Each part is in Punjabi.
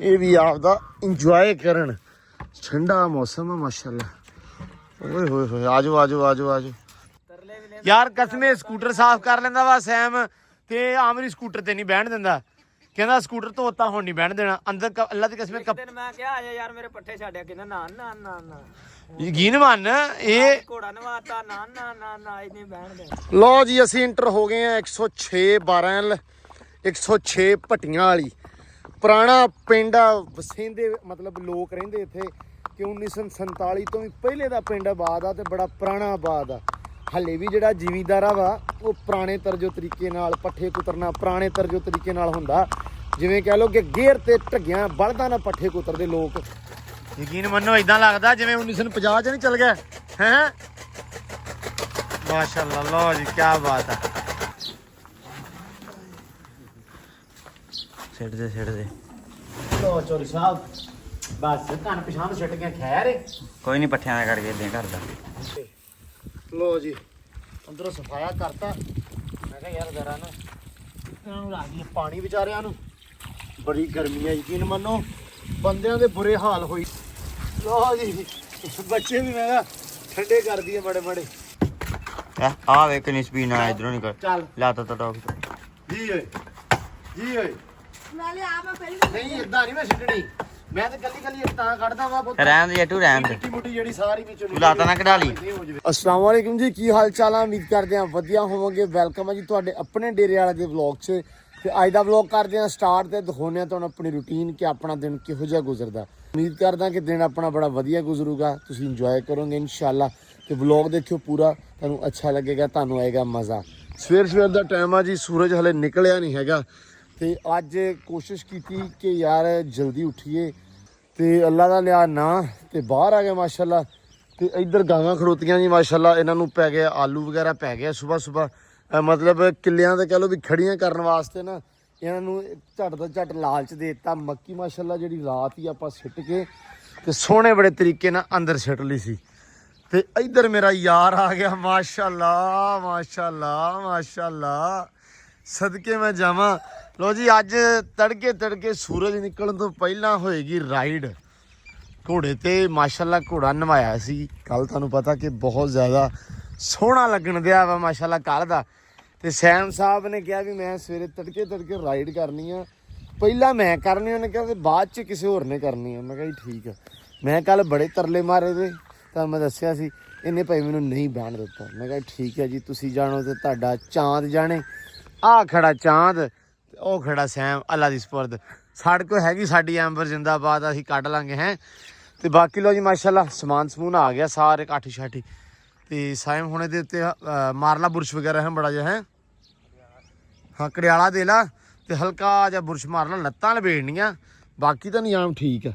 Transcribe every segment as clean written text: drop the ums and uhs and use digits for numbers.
ਇਹ ਵੀ ਆਪਦਾ ਇੰਜੋਏ ਕਰਨ। ਠੰਡਾ ਮੌਸਮ ਆ ਮਾਸ਼ਾਅੱਲਾ। ਓਏ ਹੋਏ ਹੋਏ ਆਜੋ ਆਜੋ ਆਜੋ ਆਜੋ ਯਾਰ। ਕਸਮੇ ਸਕੂਟਰ ਸਾਫ਼ ਕਰ ਲੈਂਦਾ ਵਾ ਸੈਮ ਤੇ ਆਮਰੀ ਸਕੂਟਰ ਤੇ ਨਹੀਂ ਬਹਿਣ ਦਿੰਦਾ। ਕਹਿੰਦਾ ਸਕੂਟਰ ਧੋਤਾ ਹੁਣ ਨਹੀਂ ਬਹਿਣ ਦੇਣਾ ਅੰਦਰ। ਅੱਲਾ ਦੀ ਕਸਮੇ ਮੈਂ ਕਿਹਾ ਆ ਜਾ ਯਾਰ ਮੇਰੇ ਪੱਠੇ ਛੱਡਿਆ। ਕਹਿੰਦਾ ਨਾ ਨਾ ਨਾ ਨਾ ਯਕੀਨ ਮੰਨ ਇਹ ਘੋੜਾ ਨਵਾਤਾ। ਨਾ ਨਾ ਨਾ ਨਾ ਇਹ ਨਹੀਂ ਬਹਿਣ ਦੇ। ਲਓ ਜੀ ਅਸੀਂ ਇੰਟਰ ਹੋ ਗਏ ਆ 106 12 106 ਭੱਟੀਆਂ ਵਾਲੀ। ਪੁਰਾਣਾ ਪਿੰਡ ਆ ਵਸਿੰਦੇ ਮਤਲਬ ਲੋਕ ਰਹਿੰਦੇ ਇੱਥੇ ਕਿ 1947 ਤੋਂ ਵੀ ਪਹਿਲੇ ਦਾ ਪਿੰਡ ਆਬਾਦ ਆ ਤੇ ਬੜਾ ਪੁਰਾਣਾ ਆਬਾਦ ਆ। ਹਲੇ ਵੀ ਜਿਹੜਾ ਜ਼ਿਮੀਂਦਾਰਾ ਵਾ ਉਹ ਪੁਰਾਣੇ ਤਰਜੋ ਤਰੀਕੇ ਨਾਲ ਪੱਠੇ ਕੁਤਰਨਾ ਪੁਰਾਣੇ ਤਰਜੋ ਤਰੀਕੇ ਨਾਲ ਹੁੰਦਾ। ਜਿਵੇਂ ਕਹਿ ਲਓ ਕਿ ਗੇਰ ਤੇ ਢੱਗਿਆਂ ਬਲਦਾਂ ਨਾਲ ਪੱਠੇ ਕੁਤਰਦੇ ਲੋਕ। ਯਕੀਨ ਮੰਨੋ ਇਦਾਂ ਲੱਗਦਾ ਜਿਵੇਂ 1950 ਚ ਨਹੀਂ ਚੱਲ ਗਿਆ ਹੈ। ਮਾਸ਼ਾਅੱਲਾ ਲਓ ਜੀ ਕੀ ਬਾਤ ਆ। ਛੱਡ ਦੇ ਲਓ ਚੋਰੀ ਸਾਹਿਬ ਬਸ ਕੰਨ ਪਛਾਣ ਛੱਟ ਗਿਆ। ਖੈਰ ਕੋਈ ਨਹੀਂ ਪੱਠਿਆਂ ਦਾ ਕਰਕੇ ਇਦਾਂ ਕਰਦਾ। ਲੋ ਜੀ ਅੰਦਰੋਂ ਸਫਾਇਆ ਕਰਤਾ। ਮੈਂ ਕਿਹਾ ਯਾਰ ਜ਼ਰਾ ਨਾ ਇਹਨਾਂ ਨੂੰ ਰੱਖ ਦਈਏ ਪਾਣੀ ਵਿਚਾਰਿਆਂ ਨੂੰ। ਬੜੀ ਗਰਮੀ ਹੈ ਯਕੀਨ ਮੰਨੋ ਬੰਦਿਆਂ ਦੇ ਬੁਰੇ ਹਾਲ ਹੋਈ। ਲੋ ਜੀ ਬੱਚੇ ਵੀ ਮੈਂ ਕਿਹਾ ਠੰਡੇ ਕਰ ਦਈਏ ਬੜੇ ਬੜੇ। ਆ ਵੇਖ ਨਹੀਂ ਸਪੀਡ ਨਾ ਇਧਰੋਂ ਨਹੀਂ ਕਰ ਚੱਲ ਲਾਤਾ ਤਾਂ ਟੋਕ ਜੀ ਓਏ ਨਾਲੇ ਆ ਮੈਂ ਪਹਿਲੀ ਨਹੀਂ ਇਦਾਂ ਨਹੀਂ ਮੈਂ ਛੱਡਣੀ। ਮੈਂ ਤਾਂ ਕੱਲੀ ਤਾਂ ਕੱਢਦਾ ਵਾ ਰਹਿਣ ਦੇ ਟੂ ਰਹਿਣ ਦੇ। ਮਿੱਟੀ ਮੁੱਟੀ ਜਿਹੜੀ ਸਾਰੀ ਵਿੱਚੋਂ ਲਾਤਾ ਨਾ ਕਢਾ ਲਈ। अस्सलाम वालेकुम जी ਕੀ ਹਾਲ ਚਾਲ ਆ। ਉਮੀਦ ਕਰਦੇ ਆ ਵਧੀਆ ਹੋਵੋਗੇ। ਵੈਲਕਮ ਆ ਜੀ ਤੁਹਾਡੇ ਆਪਣੇ ਡੇਰੇ ਵਾਲੇ ਦੇ ਵਲੌਗ 'ਚ। ਤੇ ਅੱਜ ਦਾ ਵਲੌਗ ਕਰਦੇ ਆ ਸਟਾਰਟ ਤੇ ਦਿਖਾਉਂਦੇ ਆ ਤੁਹਾਨੂੰ ਆਪਣੀ ਰੂਟੀਨ ਕਿ ਆਪਣਾ ਦਿਨ ਕਿਹੋ ਜਿਹਾ ਗੁਜ਼ਰਦਾ। ਉਮੀਦ ਕਰਦਾ ਕਿ ਦਿਨ ਆਪਣਾ ਬੜਾ ਵਧੀਆ ਗੁਜ਼ਰੂਗਾ। ਤੁਸੀਂ ਇੰਜੋਏ ਕਰੋਗੇ ਇਨਸ਼ਾਅੱਲਾ। ਤੇ ਵਲੌਗ ਦੇਖਿਓ ਪੂਰਾ ਤੁਹਾਨੂੰ ਅੱਛਾ ਲੱਗੇਗਾ ਤੁਹਾਨੂੰ ਆਏਗਾ ਮਜ਼ਾ। ਸਵੇਰ ਦਾ ਟਾਈਮ ਆ ਜੀ ਸੂਰਜ ਹਲੇ ਨਿਕਲਿਆ ਨਹੀਂ ਹੈਗਾ। ਤੇ ਅੱਜ ਕੋਸ਼ਿਸ਼ ਕੀਤੀ ਕਿ ਯਾਰ ਜਲਦੀ ਉੱਠੀਏ ਤੇ ਅੱਲਾ ਦਾ ਲਿਆ ਨਾ ਤੇ ਬਾਹਰ ਆ ਗਏ ਮਾਸ਼ਾਅੱਲਾ। ਤੇ ਇੱਧਰ ਗਾਵਾਂ ਖੜੋਤੀਆਂ ਜੀ ਮਾਸ਼ਾਅੱਲਾ। ਇਹਨਾਂ ਨੂੰ ਪੈ ਗਿਆ ਆਲੂ ਵਗੈਰਾ ਪੈ ਗਿਆ ਸੁਬਾਹ ਮਤਲਬ ਕਿੱਲਿਆਂ ਤੇ ਕਹਿ ਲਓ ਵੀ ਖੜੀਆਂ ਕਰਨ ਵਾਸਤੇ ਨਾ ਇਹਨਾਂ ਨੂੰ ਝੱਟ ਤੋਂ ਝੱਟ ਲਾਲਚ ਦੇ ਦਿੱਤਾ। ਮੱਕੀ ਮਾਸ਼ਾਅੱਲਾ ਜਿਹੜੀ ਰਾਤ ਹੀ ਆਪਾਂ ਸਿੱਟ ਕੇ ਤੇ ਸੋਹਣੇ ਬੜੇ ਤਰੀਕੇ ਨਾਲ ਅੰਦਰ ਸਿੱਟ ਲਈ ਸੀ। ਤੇ ਇੱਧਰ ਮੇਰਾ ਯਾਰ ਆ ਗਿਆ ਮਾਸ਼ਾਅੱਲਾ ਮਾਸ਼ਾਅੱਲਾ ਮਾਸ਼ਾਅੱਲਾ ਸਦਕੇ ਮੈਂ ਜਾਵਾਂ। ਲੋ ਜੀ ਅੱਜ ਤੜਕੇ ਸੂਰਜ ਨਿਕਲਣ ਤੋਂ ਪਹਿਲਾਂ ਹੋਏਗੀ ਰਾਈਡ ਘੋੜੇ ਤੇ। ਮਾਸ਼ਾਅੱਲਾ ਘੋੜਾ ਨਵਾਇਆ ਸੀ ਕੱਲ। ਤੁਹਾਨੂੰ ਪਤਾ ਕਿ ਬਹੁਤ ਜ਼ਿਆਦਾ ਸੋਹਣਾ ਲੱਗਣ ਦਿਆ ਵਾ ਮਾਸ਼ਾਅੱਲਾ ਕੱਲ ਦਾ। ਤੇ ਸੈਮ ਸਾਹਿਬ ਨੇ ਕਿਹਾ ਵੀ ਮੈਂ ਸਵੇਰੇ ਤੜਕੇ ਰਾਈਡ ਕਰਨੀ ਆ। ਪਹਿਲਾਂ ਮੈਂ ਕਰਨੀ ਉਹਨੇ ਕਿਹਾ ਤੇ ਬਾਅਦ 'ਚ ਕਿਸੇ ਹੋਰ ਨੇ ਕਰਨੀ ਆ। ਮੈਂ ਕਿਹਾ ਜੀ ਠੀਕ ਆ। ਮੈਂ ਕੱਲ ਬੜੇ ਤਰਲੇ ਮਾਰੇ ਤੇ ਤੁਹਾਨੂੰ ਮੈਂ ਦੱਸਿਆ ਸੀ। ਇਹਨੇ ਭਾਈ ਮੈਨੂੰ ਨਹੀਂ ਬਹਿਣ ਦਿੱਤਾ। ਮੈਂ ਕਿਹਾ ਠੀਕ ਹੈ ਜੀ ਤੁਸੀਂ ਜਾਣੋ ਤੇ ਤੁਹਾਡਾ ਚਾਂਦ ਜਾਣੇ। ਆਹ ਖੜਾ ਚਾਂਦ ਉਹ ਖੜਾ ਸੈਮ ਅੱਲਾ ਦੀ ਸਪੁਰਦ। ਸਾਡੇ ਕੋਲ ਹੈਗੀ ਸਾਡੀ ਐਂਬਰ ਜਿੰਦਾਬਾਦ ਅਸੀਂ ਕੱਢ ਲਾਂਗੇ ਹੈ। ਤੇ ਬਾਕੀ ਲੋ ਜੀ ਮਾਸ਼ਾਅੱਲਾ ਸਮਾਨ ਸਮੂਨ ਆ ਗਿਆ ਸਾਰੇ ਕਾਠੀ ਸ਼ਾਠੀ। ਤੇ ਸਾਇਮ ਹੁਣੇ ਦੇ ਉੱਤੇ ਮਾਰਲਾ ਬੁਰਸ਼ ਵਗੈਰਾ ਹੈ ਬੜਾ ਜਿਹਾ ਹੈ। ਹਾਂ ਕੜਿਆਲਾ ਦੇ ਲਾ ਤੇ ਹਲਕਾ ਜਿਹਾ ਬੁਰਸ਼ ਮਾਰਨਾ ਲੱਤਾਂ ਲਪੇੜਨੀਆਂ। ਬਾਕੀ ਤਾਂ ਨਿਯਾਮ ਠੀਕ ਆ।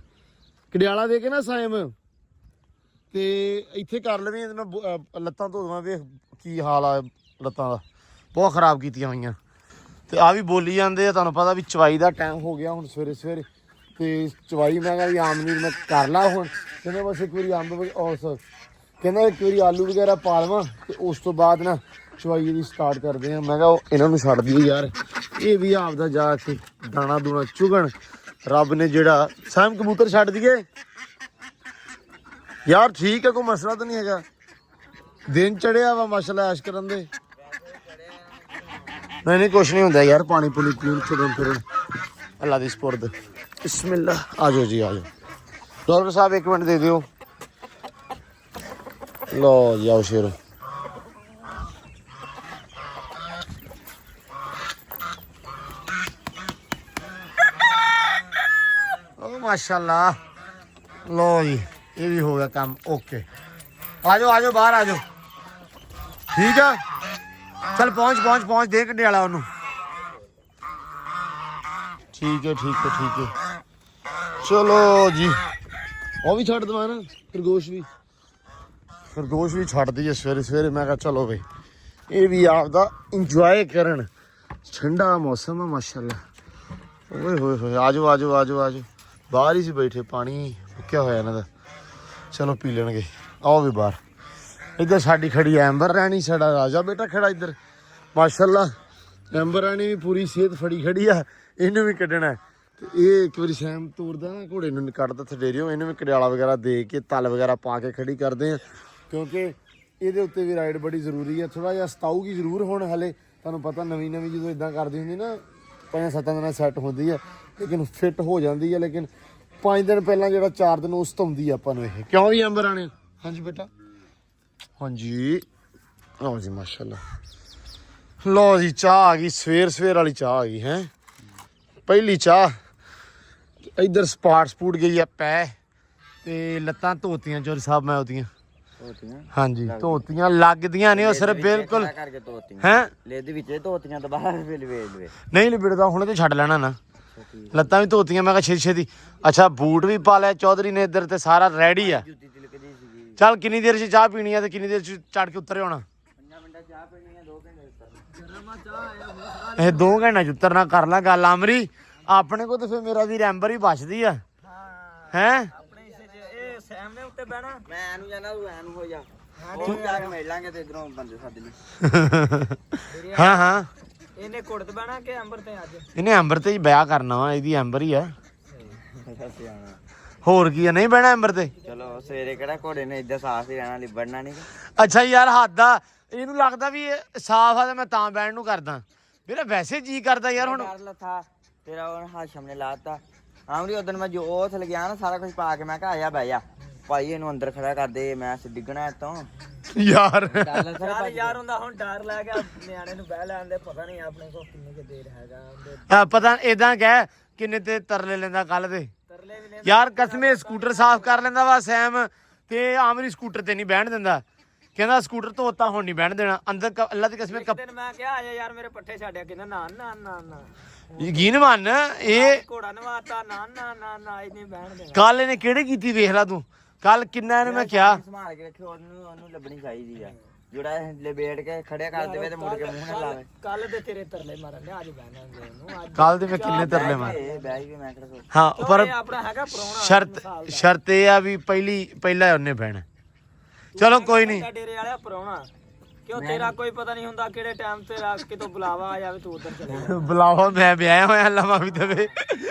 ਕੜਿਆਲਾ ਦੇ ਕੇ ਨਾ ਸਾਇਮ ਤੇ ਇੱਥੇ ਕਰ ਲਵੀਂ ਮੈਂ ਲੱਤਾਂ ਧੋ ਦੇਵਾਂ। ਵੇਖ ਕੀ ਹਾਲ ਆ ਲੱਤਾਂ ਦਾ ਬਹੁਤ ਖਰਾਬ ਕੀਤੀਆਂ ਹੋਈਆਂ। ਤੇ ਆ ਵੀ ਬੋਲੀ ਜਾਂਦੇ ਆ ਤੁਹਾਨੂੰ ਪਤਾ ਵੀ ਚਵਾਈ ਦਾ ਟਾਈਮ ਹੋ ਗਿਆ ਹੁਣ ਸਵੇਰੇ ਤੇ ਚਵਾਈ ਮੈਂ ਕਿਹਾ ਵੀ ਆਮਨੀ ਮੈਂ ਕਰ ਲਾ ਹੁਣ। ਕਹਿੰਦਾ ਬਸ ਇੱਕ ਵਾਰੀ ਕਹਿੰਦਾ ਇੱਕ ਵਾਰੀ ਆਲੂ ਵਗੈਰਾ ਪਾ ਲਵਾਂ ਤੇ ਉਸ ਤੋਂ ਬਾਅਦ ਨਾ ਚਵਾਈ ਇਹਦੀ ਸਟਾਰਟ ਕਰਦੇ ਆ। ਮੈਂ ਕਿਹਾ ਇਹਨਾਂ ਨੂੰ ਛੱਡ ਦਈਏ ਯਾਰ ਇਹ ਵੀ ਆਪਦਾ ਜਾ ਕੇ ਦਾਣਾ ਦੂਣਾ ਚੁਗਣ। ਰੱਬ ਨੇ ਜਿਹੜਾ ਸਾਇਮ ਕਬੂਤਰ ਛੱਡ ਦਈਏ ਯਾਰ ਠੀਕ ਹੈ ਕੋਈ ਮਸਲਾ ਤਾਂ ਨਹੀਂ ਹੈਗਾ। ਦਿਨ ਚੜਿਆ ਵਾ ਮਾਸ਼ਾਅੱਲਾ ਐਸ਼ ਕਰਨ ਦੇ। ਨਹੀਂ ਕੁਛ ਨਹੀਂ ਹੁੰਦਾ ਯਾਰ ਪਾਣੀ ਪੂਣੀ ਪੀਣ ਫਿਰਨ ਅੱਲਾ ਦੀ ਸਪੁਰਦ। ਬਿਸਮਿल्ला आ जाओ जी आ जाओ। डॉक्टर साहब एक मिनट दे दियो। लो जी आओ शेरो। ओ माशाल्लाह लो जी ये भी हो गया काम ओके। आ जाओ बाहर आ जाओ ठीक है। चल पहुंच दे कंडे वाला ओनू। ठीक है चलो जी। ਉਹ ਵੀ ਛੱਡ ਦਵਾਂ ਨਾ ਖਰਗੋਸ਼ ਵੀ ਛੱਡ ਦਈਏ ਸਵੇਰੇ। ਮੈਂ ਕਿਹਾ ਚਲੋ ਬਈ ਇਹ ਵੀ ਆਪਦਾ ਇੰਜੋਏ ਕਰਨ। ਠੰਡਾ ਮੌਸਮ ਆ ਮਾਸ਼ਾਅੱਲਾ। ਓਏ ਹੋਏ ਆਜੋ ਬਾਹਰ ਹੀ ਸੀ ਬੈਠੇ ਪਾਣੀ ਮੁੱਕਿਆ ਹੋਇਆ ਇਹਨਾਂ ਦਾ। ਚਲੋ ਪੀ ਲੈਣਗੇ। ਆਓ ਵੀ ਬਾਹਰ। ਇੱਧਰ ਸਾਡੀ ਖੜੀ ਐਂਬਰ ਰਾਣੀ ਸਾਡਾ ਰਾਜਾ ਬੇਟਾ ਖੜਾ ਇੱਧਰ ਮਾਸ਼ਾਅੱਲਾ। ਐਂਬਰ ਰਾਣੀ ਵੀ ਪੂਰੀ ਸਿਹਤ ਫੜੀ ਖੜੀ ਆ। ਇਹਨੂੰ ਵੀ ਕੱਢਣਾ ਤੇ ਇਹ ਇੱਕ ਵਾਰੀ ਸੈਮ ਤੋਰਦਾ ਨਾ ਘੋੜੇ ਨੂੰ ਕੱਢਦਾ ਥਡੇਰਿਓ, ਇਹਨੂੰ ਵੀ ਕੜਿਆਲਾ ਵਗੈਰਾ ਦੇ ਕੇ ਤਲ ਵਗੈਰਾ ਪਾ ਕੇ ਖੜੀ ਕਰਦੇ ਆ, ਕਿਉਂਕਿ ਇਹਦੇ ਉੱਤੇ ਵੀ ਰਾਈਡ ਬੜੀ ਜ਼ਰੂਰੀ ਹੈ। ਥੋੜਾ ਜਿਹਾ ਸਤਾਊਗੀ ਜ਼ਰੂਰ ਹੁਣ ਹਲੇ, ਤੁਹਾਨੂੰ ਪਤਾ ਨਵੀਂ ਜਦੋਂ ਇਦਾਂ ਕਰਦੀ ਹੁੰਦੀ ਨਾ 5-7 ਦਿਨਾਂ ਸੈੱਟ ਹੁੰਦੀ ਹੈ, ਲੇਕਿਨ ਫਿੱਟ ਹੋ ਜਾਂਦੀ ਹੈ। ਲੇਕਿਨ 5 ਦਿਨ ਪਹਿਲਾਂ ਜਿਹੜਾ 4 ਦਿਨ ਉਸ ਤੋਂ ਆਉਂਦੀ ਆਪਾਂ ਨੂੰ ਇਹ, ਕਿਉਂ ਵੀ ਅੰਬਰ ਆਣੇ। ਹਾਂਜੀ ਬੇਟਾ, ਹਾਂਜੀ ਲਓ ਜੀ ਮਾਸ਼ਾਅੱਲਾ। ਲਓ ਜੀ ਚਾਹ ਆ ਗਈ, ਸਵੇਰ ਵਾਲੀ ਚਾਹ ਆ ਗਈ ਹੈ, ਪਹਿਲੀ ਚਾਹ। ਇੱਧਰ ਸਪੂਟ ਗਈ ਆ ਪੈ ਤੇ ਲੱਤਾਂ ਧੋਤੀਆਂ ਚੋਰ ਸਾਹਿਬ ਮੈਂ ਉਹਦੀਆਂ ਹਾਂਜੀ ਧੋਤੀਆਂ ਲੱਗਦੀਆਂ ਨੇ ਉਹ ਸਿਰ ਬਿਲਕੁਲ ਹੈ ਲੈਦ ਵਿੱਚ ਧੋਤੀਆਂ ਦੁਬਾਰਾ ਨਹੀਂ ਲਿਬੜਦਾ ਹੁਣ ਤੇ ਛੱਡ ਲੈਣਾ ਨਾ। ਲੱਤਾਂ ਵੀ ਧੋਤੀਆਂ ਮੈਂ ਕਿਹਾ ਛੇਤੀ ਅੱਛਾ ਬੂਟ ਵੀ ਪਾ ਲਿਆ ਚੌਧਰੀ ਨੇ ਇੱਧਰ ਤੇ ਸਾਰਾ ਰੈਡੀ ਆ। ਚੱਲ ਕਿੰਨੀ ਦੇਰ ਚ ਚਾਹ ਪੀਣੀ ਆ ਤੇ ਕਿੰਨੀ ਦੇਰ ਚ ਚੜ ਕੇ ਉੱਤਰੇ ਹੋਣਾ। ਇਹ 2 ਘੰਟੇ ਚ ਉਤਰਨਾ। ਕਰ ਲਾ ਗੱਲ ਆਮਰੀ ਆਪਣੇ ਕੋ ਤੇ ਫਿਰ ਮੇਰਾ ਵੀਰ ਐਂਬਰ ਹੀ ਬਚਦੀ ਆ ਹੈ। ਸੈਮ ਨੇ ਉੱਤੇ ਬਹਿਣਾ, ਮੈਂ ਐਨੂੰ ਜਾਣਾ ਤੂੰ ਐਨੂੰ ਹੋ ਜਾ, ਤੂੰ ਜਾ ਕੇ ਮਿਲ ਲਾਂਗੇ ਤੇ ਇਧਰੋਂ ਬੰਦੇ ਸੱਦ ਲਈ। ਹਾਂ ਇਹਨੇ ਕੁੜਤ ਬਹਿਣਾ ਕਿ ਅੰਬਰ ਤੇ ਅੱਜ ਇਹਨੇ ਐਂਬਰ ਤੇ ਹੀ ਵਿਆਹ ਕਰਨਾ ਵਾ, ਇਹਦੀ ਐਂਬਰ ਹੀ ਆ ਹੋਰ ਕੀ ਆ। ਨਹੀਂ ਬਹਿਣਾ ਐਂਬਰ ਤੇ। ਚਲੋ ਸਵੇਰੇ ਕਿਹੜਾ ਘੋੜੇ ਨੇ ਇੱਧਰ ਸਾਫ ਹੀ ਰਹਿਣਾ, ਲਿਬੜਨਾ ਨਹੀਂ। ਅੱਛਾ ਯਾਰ ਹੱਦ ਆ, ਇਹਨੂੰ ਲੱਗਦਾ ਵੀ ਇਹ ਸਾਫ ਆ ਤੇ ਮੈਂ ਤਾਂ ਬਹਿਣ ਨੂੰ ਕਰਦਾ। ਮੇਰਾ ਵੈਸੇ ਜੀ ਕਰਦਾ ਯਾਰ ਹੁਣ ਲੱਥਾ ਤੇਰਾ ਉਹ ਹਾਸ਼ਮ ਨੇ ਲਾਤਾ ਆਮਰੀ। ਉਦੋਂ ਮੈਂ ਜੋ ਉਹ ਥਲ ਗਿਆ ਨਾ ਸਾਰਾ ਕੁਝ ਪਾ ਕੇ ਮੈਂ ਕਿਹਾ ਆਇਆ ਬਹਿ ਜਾ ਭਾਈ ਇਹਨੂੰ ਅੰਦਰ ਖੜਾ ਕਰ ਦੇ, ਮੈਂ ਡਿੱਗਣਾ ਇੱਥੋਂ ਯਾਰ। ਯਾਰ ਹੁੰਦਾ ਹੁਣ ਡਰ ਲੱਗ ਗਿਆ ਨਿਆਣੇ ਨੂੰ ਬਹਿ ਲੈਣ ਦੇ, ਪਤਾ ਨਹੀਂ ਆਪਣੇ ਕੋਲ ਕਿੰਨੀ ਕੁ ਦੇਰ ਹੈਗਾ। ਪਤਾ ਏਦਾਂ ਕਹਿ ਕਿੰਨੇ ਤੇ ਤਰਲੇ ਲੈਂਦਾ ਕੱਲ ਦੇ ਯਾਰ ਕਸਮੇ ਸਕੂਟਰ ਸਾਫ਼ ਕਰ ਲੈਂਦਾ ਵਾ ਸੈਮ ਤੇ ਆਮਰੀ ਸਕੂਟਰ ਤੇ ਨਹੀਂ ਬਹਿਣ ਦਿੰਦਾ, ਕਹਿੰਦਾ ਸਕੂਟਰ ਧੋਤਾ ਹੁਣ ਨਹੀਂ ਬਹਿਣ ਦੇਣਾ ਅੰਦਰ। ਅੱਲਾ ਦੀ ਕਸਮੇ ਮੈਂ ਕਿਹਾ ਆਜਾ ਯਾਰ ਮੇਰੇ ਪੱਠੇ ਛੱਡਿਆ, ਕਹਿੰਦਾ ਨਾ ਨਾ ਨਾ ਨਾ ਯਕੀਨ ਮੰਨ ਇਹ ਘੋੜਾ ਨਵਾਤਾ ਨਾ ਨਾ ਨਾ ਨਾ ਇਹ ਨਹੀਂ ਬਹਿਣ ਦੇਣਾ। ਕੱਲ ਇਹਨੇ ਕਿਹੜੇ ਕੀਤੀ ਵੇਖ ਲਾ ਤੂੰ, ਕੱਲ ਕਿੰਨਾ ਇਹਨੂੰ ਮੈਂ ਕਿਹਾ ਸੰਭਾਲ ਕੇ ਰੱਖਿਓ, ਉਹਨੂੰ ਲੱਭਣੀ ਚਾਹੀਦੀ ਆ ਜਿਹੜਾ ਲੇਬੇੜ ਕੇ ਖੜਿਆ ਕਰ ਦੇਵੇ ਤੇ ਮੁੜ ਕੇ ਮੂੰਹ ਨਾ ਲਾਵੇ। ਕੱਲ ਦੇ ਤੇਰੇ ਤਰਲੇ ਮਾਰਨ ਦੇ ਅੱਜ ਬਹਿਣਾ ਉਹਨੂੰ, ਕੱਲ ਦੇ ਮੈਂ ਕਿੰਨੇ ਤਰਲੇ ਮਾਰ ਬਹਿ ਕੇ ਮੈਂ ਕਿਹੜਾ ਹਾਂ ਪਰ ਆਪਣਾ ਹੈਗਾ ਪ੍ਰਾਹੁਣਾ ਸ਼ਰਤ ਇਹ ਆ ਵੀ ਪਹਿਲਾ ਉਹਨੇ ਬਹਿਣਾ। ਚਲੋ ਕੋਈ ਨਹੀਂ ਡੇਰੇ ਵਾਲਿਆ ਪ੍ਰਾਹੁਣਾ ਕਿਉਂ ਤੇਰਾ ਕੋਈ ਪਤਾ ਨਹੀਂ ਹੁੰਦਾ ਕਿਹੜੇ ਟਾਈਮ ਤੇ ਕਿਤੋਂ ਬੁਲਾਵਾ ਆ ਜਾਵੇ ਤੂੰ ਉਧਰ ਚਲੇ ਜਾ। ਬੁਲਾਵਾ ਮੈਂ ਵਿਆਹਿਆ ਹੋਇਆ ਲਵਾ ਵੀ ਦੇਵੇ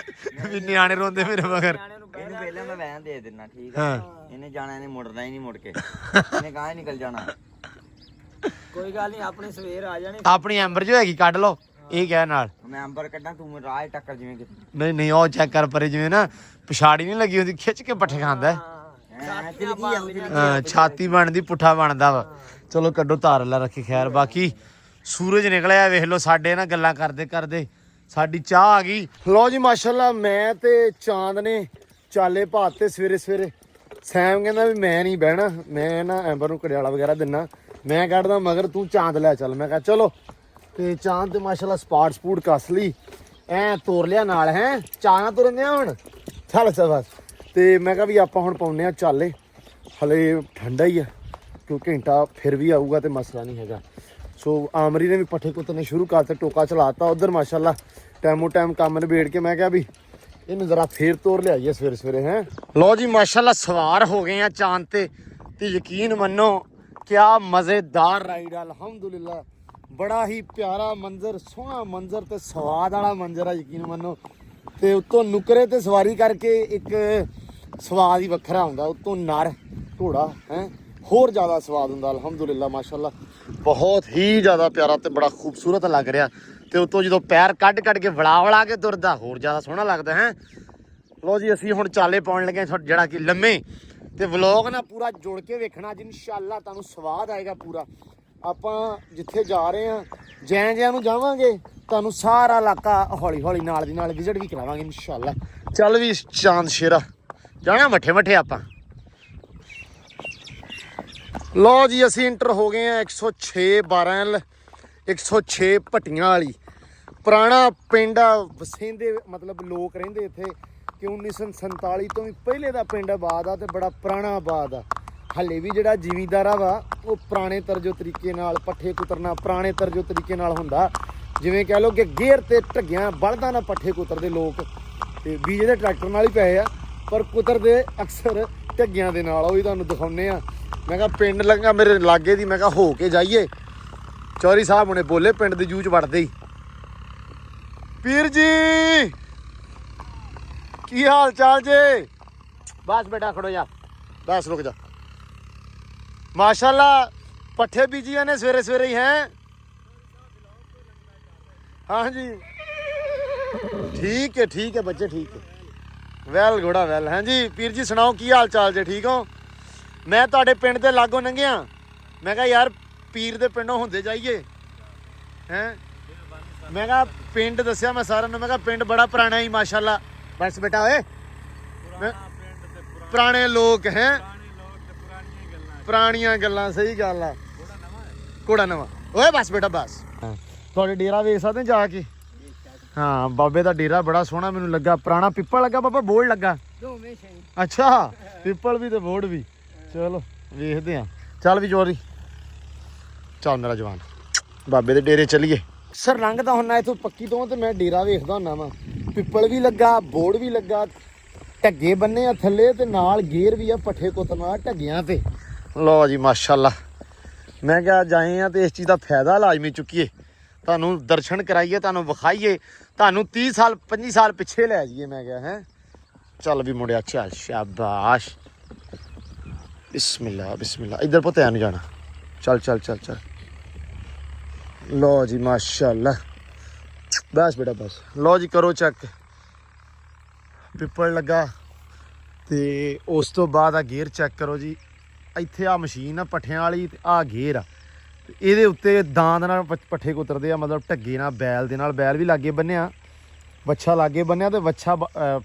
ਵੀ ਨਿਆਣੇ ਰੋਂਦੇ ਮੇਰੇ ਮਗਰ। ਇਹਨੂੰ ਪਹਿਲਾਂ ਮੈਂ ਵੈਨ ਦੇ ਦੇਣਾ ਠੀਕ ਆ, ਇਹਨੇ ਜਾਣਾ ਇਹਨੇ ਮੁੜਨਾ ਹੀ ਨਹੀਂ, ਮੁੜ ਕੇ ਇਹਨੇ ਗਾਂ ਹੀ ਨਿਕਲ ਜਾਣਾ। ਕੋਈ ਗੱਲ ਨਹੀਂ ਆਪਣੀ ਸਵੇਰ ਆ ਜਾਣੀ। ਆਪਣੀ ਐਂਬਰ ਜੋ ਹੈਗੀ ਕੱਢ ਲਓ ਇਹ ਕਹਿ ਨਾਲ ਮੈਂ ਅੰਬਰ ਕੱਢਾਂ ਤੂੰ ਰਾਹ ਟੱਕਰ ਜਿਵੇਂ ਕਿ ਨਹੀਂ ਉਹ ਚੈੱਕ ਕਰ ਪਰੇ ਜਿਵੇਂ ਨਾ ਪਿਛਾੜੀ ਨਹੀਂ ਲੱਗੀ ਹੁੰਦੀ ਖਿੱਚ ਕੇ ਪੱਠੇ ਖਾਂਦਾ ਛਾਤੀ ਬਣਦੀ ਪੁੱਠਾ ਬਣਦਾ ਵਾ। ਚਲੋ ਕੱਢੋ ਧਾਰ ਲੈ ਰੱਖੀ ਖੈਰ। ਬਾਕੀ ਸੂਰਜ ਨਿਕਲਿਆ ਵੇਖ ਲਓ ਸਾਡੇ ਨਾਲ ਗੱਲਾਂ ਕਰਦੇ ਕਰਦੇ ਸਾਡੀ ਚਾਹ ਆ ਗਈ। ਲਓ ਜੀ ਮਾਸ਼ਾਅੱਲਾ ਮੈਂ ਤੇ ਚਾਂਦ ਨੇ ਚਾਲੇ ਭਾਤੇ ਸਵੇਰੇ ਸੈਮ ਕਹਿੰਦਾ ਵੀ ਮੈਂ ਨਹੀਂ ਬਹਿਣਾ, ਮੈਂ ਨਾ ਐਂਬਰ ਨੂੰ ਕੜਿਆਲਾ ਵਗੈਰਾ ਦਿੰਨਾ, ਮੈਂ ਕੱਢਦਾ ਮਗਰ ਤੂੰ ਚਾਂਦ ਲੈ ਚੱਲ। ਮੈਂ ਕਿਹਾ ਚਲੋ ਤੇ ਚਾਂਦ ਤੇ ਮਾਸ਼ਾਅੱਲਾ ਸਪੂਟ ਕੱਸ ਲਈ ਐ ਤੋਰ ਲਿਆ ਨਾਲ ਹੈ ਚਾਹ ਨਾ ਤੁਰਨੇ ਹੁਣ ਚੱਲ ਬਸ। ਤੇ ਮੈਂ ਕਿਹਾ ਵੀ ਆਪਾਂ ਹੁਣ ਪਾਉਂਦੇ ਆ ਚਾਲੇ, ਹਲੇ ਠੰਡਾ ਹੀ ਆ ਕਿਉਂ ਘੰਟਾ ਫਿਰ ਵੀ ਆਊਗਾ ਤੇ ਮਸਲਾ ਨਹੀਂ ਹੈਗਾ। ਸੋ ਆਮਰੀ ਨੇ ਵੀ ਪੱਠੇ ਕੁੱਤਨੇ ਸ਼ੁਰੂ ਕਰਤੇ, ਟੋਕਾ ਚਲਾਤਾ ਉਧਰ ਮਾਸ਼ਾਅੱਲਾ ਟਾਈਮੋ ਟਾਈਮ ਕੰਮ ਨਿਬੇੜ ਕੇ। ਮੈਂ ਕਿਹਾ ਵੀ ਇਹਨੂੰ ਜ਼ਰਾ ਫੇਰ ਤੋਰ ਲਿਆਈਏ ਸਵੇਰੇ ਹੈ। ਲਓ ਜੀ ਮਾਸ਼ਾਅੱਲਾ ਸਵਾਰ ਹੋ ਗਏ ਆ ਚਾਂਦ ਤੇ ਯਕੀਨ ਮੰਨੋ ਕਿਆ ਮਜ਼ੇਦਾਰ ਰਾਈਡ ਆ ਅਲਹਮਦੁਲਿਲਾ। ਬੜਾ ਹੀ ਪਿਆਰਾ ਮੰਜ਼ਰ, ਸੋਹਣਾ ਮੰਜ਼ਰ ਤੇ ਸਵਾਦ ਵਾਲਾ ਮੰਜ਼ਰ ਆ ਯਕੀਨ ਮੰਨੋ। ਤੇ ਉੱਤੋਂ ਨੁਕਰੇ ਤੇ ਸਵਾਰੀ ਕਰਕੇ ਇੱਕ ਸਵਾਦ ਹੀ ਵੱਖਰਾ ਹੁੰਦਾ, ਉੱਤੋਂ ਨਰ ਘੋੜਾ ਹੈ ਹੋਰ ਜ਼ਿਆਦਾ ਸਵਾਦ ਹੁੰਦਾ ਅਲਹਮਦੁਲਿਲਾ ਮਾਸ਼ਾਅੱਲਾ। ਬਹੁਤ ਹੀ ਜ਼ਿਆਦਾ ਪਿਆਰਾ ਤੇ ਬੜਾ ਖੂਬਸੂਰਤ ਲੱਗ ਰਿਹਾ। ਤੇ ਉੱਤੋਂ ਜਦੋਂ ਪੈਰ ਕੱਢ ਕੇ ਵਲਾ ਕੇ ਤੁਰਦਾ ਹੋਰ ਜ਼ਿਆਦਾ ਸੋਹਣਾ ਲੱਗਦਾ ਹੈ। ਲਓ ਜੀ ਅਸੀਂ ਹੁਣ ਚਾਲੇ ਪਾਉਣ ਲੱਗੇ ਜਿਹੜਾ ਕਿ ਲੰਮੇ ਤੇ ਵਲੌਗ ਨਾ ਪੂਰਾ ਜੁੜ ਕੇ ਵੇਖਣਾ ਅੱਜ ਇਨਸ਼ਾਅੱਲਾ ਤੁਹਾਨੂੰ ਸਵਾਦ ਆਏਗਾ ਪੂਰਾ। ਆਪਾਂ ਜਿੱਥੇ ਜਾ ਰਹੇ ਹਾਂ ਜੈਂ ਨੂੰ ਜਾਵਾਂਗੇ ਤੁਹਾਨੂੰ ਸਾਰਾ ਇਲਾਕਾ ਹੌਲੀ ਨਾਲ ਦੀ ਨਾਲ ਵਿਜ਼ਿਟ ਵੀ ਕਰਾਵਾਂਗੇ ਇਨਸ਼ਾਅੱਲਾ। ਚੱਲ ਵੀ ਚਾਂਦ ਸ਼ੇਰਾ ਜਾਣਾ ਮੱਠੇ ਆਪਾਂ। ਲਓ ਜੀ ਅਸੀਂ ਇੰਟਰ ਹੋ ਗਏ ਆ 106 106 ਭੱਟੀਆਂ ਵਾਲੀ। ਪੁਰਾਣਾ ਪਿੰਡ ਆ, ਵਸਿੰਦੇ ਮਤਲਬ ਲੋਕ ਰਹਿੰਦੇ ਇੱਥੇ ਕਿ 1947 ਤੋਂ ਵੀ ਪਹਿਲੇ ਦਾ ਪਿੰਡ ਆਬਾਦ ਆ ਤੇ ਬੜਾ ਪੁਰਾਣਾ ਆਬਾਦ ਆ। ਹਲੇ ਵੀ ਜਿਹੜਾ ਜ਼ਿਮੀਂਦਾਰਾ ਵਾ ਉਹ ਪੁਰਾਣੇ ਤਰਜੋ ਤਰੀਕੇ ਨਾਲ ਪੱਠੇ ਕੁਤਰਨਾ ਪੁਰਾਣੇ ਤਰਜੋ ਤਰੀਕੇ ਨਾਲ ਹੁੰਦਾ। ਜਿਵੇਂ ਕਹਿ ਲਓ ਕਿ ਗੇਅਰ ਤੇ ਢੱਗਿਆਂ ਬਲਦਾਂ ਨਾਲ ਪੱਠੇ ਕੁਤਰਦੇ ਲੋਕ, ਤੇ ਬੀਜੇ ਦੇ ਟਰੈਕਟਰ ਨਾਲ ਹੀ ਪਏ ਆ ਪਰ ਕੁਤਰਦੇ ਅਕਸਰ ਢੱਗਿਆਂ ਦੇ ਨਾਲ। ਉਹ ਵੀ ਤੁਹਾਨੂੰ ਦਿਖਾਉਂਦੇ ਆ। ਮੈਂ ਕਿਹਾ ਪਿੰਡ ਲੱਗਾ ਮੇਰੇ ਲਾਗੇ ਦੀ, ਮੈਂ ਕਿਹਾ ਹੋ ਕੇ ਜਾਈਏ। ਚੌਧਰੀ ਸਾਹਿਬ ਹੁਣੇ ਬੋਲੇ ਪਿੰਡ ਦੇ ਜੂਹ ਚ ਵੜਦੇ ਹੀ ਪੀਰ ਜੀ ਕੀ ਹਾਲ ਚਾਲ ਜੇ? ਬਸ ਬੇਟਾ ਖੜੋ ਜਾ, ਬਸ ਰੁਕ ਜਾ। ਮਾਸ਼ਾਅੱਲਾ ਪੱਠੇ ਬੀਜੀਆਂ ਨੇ ਸਵੇਰੇ ਸਵੇਰੇ ਹੀ ਹੈ। ਹਾਂਜੀ ਠੀਕ ਹੈ ਬੱਚੇ, ਠੀਕ ਹੈ। ਵੈਲ ਘੋੜਾ ਵੈਲ। ਹਾਂਜੀ ਪੀਰ ਜੀ ਸੁਣਾਓ ਕੀ ਹਾਲ ਚਾਲ ਜੇ? ਠੀਕ ਹੋ? ਮੈਂ ਤੁਹਾਡੇ ਪਿੰਡ ਦੇ ਲਾਗੋਂ ਲੰਘਿਆ, ਮੈਂ ਕਿਹਾ ਯਾਰ ਪੀਰ ਦੇ ਪਿੰਡੋਂ ਹੁੰਦੇ ਜਾਈਏ ਹੈਂ। ਮੈਂ ਕਿਹਾ ਪਿੰਡ ਦੱਸਿਆ ਮੈਂ ਸਾਰਿਆਂ ਨੂੰ, ਮੈਂ ਕਿਹਾ ਪਿੰਡ ਬੜਾ ਪੁਰਾਣਾ ਹੀ ਮਾਸ਼ਾਅੱਲਾ। ਬਸ ਬੇਟਾ ਓਏ ਪੁਰਾਣੇ ਲੋਕ ਹੈ, ਪੁਰਾਣੀਆਂ ਗੱਲਾਂ। ਸਹੀ ਗੱਲ ਆ। ਘੋੜਾ ਨਵਾਂ ਓਏ ਬਸ ਬੇਟਾ ਬਸ। ਤੁਹਾਡੇ ਡੇਰਾ ਵੇਖ ਸਕਦੇ ਜਾ ਕੇ? ਹਾਂ ਬਾਬੇ ਦਾ ਡੇਰਾ ਬੜਾ ਸੋਹਣਾ ਮੈਨੂੰ ਲੱਗਾ, ਪੁਰਾਣਾ ਪਿੱਪਲ ਲੱਗਾ ਬਾਬਾ, ਬੋਰਡ ਲੱਗਾ। ਅੱਛਾ ਪਿੱਪਲ ਵੀ ਤੇ ਬੋਰਡ ਵੀ। ਚਲੋ ਵੇਖਦੇ ਆ। ਚੱਲ ਵੀ ਜੋਰੀ ਚੱਲ ਮੇਰਾ ਜਵਾਨ, ਬਾਬੇ ਦੇ ਡੇਰੇ ਚੱਲੀਏ। ਸਰ ਲੰਘਦਾ ਹੁੰਨਾ ਇੱਥੋਂ ਪੱਕੀ ਤੋਂ ਤੇ ਮੈਂ ਡੇਰਾ ਵੇਖਦਾ ਹੁੰਨਾ ਵਾ। ਪਿੱਪਲ ਵੀ ਲੱਗਾ, ਬੋਰਡ ਵੀ ਲੱਗਾ, ਢੱਗੇ ਬੰਨੇ ਆ ਥੱਲੇ ਤੇ ਨਾਲ ਗੇਰ ਵੀ ਆ ਪੱਠੇ ਕੁੱਤਣਾ ਢੱਗਿਆਂ ਤੇ। ਲਓ ਜੀ ਮਾਸ਼ਾਅੱਲਾ। ਮੈਂ ਕਿਹਾ ਜਾਏ ਆ ਤੇ ਇਸ ਚੀਜ਼ ਦਾ ਫਾਇਦਾ ਲਾਜ਼ਮੀ ਚੁੱਕੀਏ, ਤੁਹਾਨੂੰ ਦਰਸ਼ਨ ਕਰਾਈਏ, ਤੁਹਾਨੂੰ ਵਿਖਾਈਏ, ਤੁਹਾਨੂੰ 30 ਸਾਲ 25 ਸਾਲ ਪਿੱਛੇ ਲੈ ਜਾਈਏ। ਮੈਂ ਕਿਹਾ ਹੈ ਚੱਲ ਵੀ ਮੁੰਡਿਆ ਚੱਲ, ਸ਼ਾਬਾਸ਼, ਬਿਸਮਿਲ੍ਲਾ ਬਿਸਮਿਲ੍ਲਾ। ਇੱਧਰ ਪੁੱਤ ਐ ਨੂੰ ਜਾਣਾ, ਚੱਲ ਚੱਲ ਚੱਲ ਚੱਲ। ਲਓ ਜੀ ਮਾਸ਼ਾਅੱਲਾ, ਬਸ ਬੇਟਾ ਬਸ। ਲਓ ਜੀ ਕਰੋ ਚੈੱਕ, ਪਿੱਪਲ ਲੱਗਾ ਤੇ ਉਸ ਤੋਂ ਬਾਅਦ ਆ ਗੇਅਰ ਚੈੱਕ ਕਰੋ ਜੀ। ਇੱਥੇ ਆ ਮਸ਼ੀਨ ਆ ਪੱਠਿਆਂ ਵਾਲੀ ਤੇ ਆ ਗੇਅਰ ਆ, ਤੇ ਇਹਦੇ ਉੱਤੇ ਦਾਂਦ ਨਾਲ ਪੱਠੇ ਕੁਤਰਦੇ ਆ, ਮਤਲਬ ਢੱਗੇ ਨਾਲ, ਬੈਲ ਦੇ ਨਾਲ। ਬੈਲ ਵੀ ਲਾਗੇ ਬੰਨਿਆ, ਵੱਛਾ ਲਾਗੇ ਬੰਨਿਆ ਤੇ ਵੱਛਾ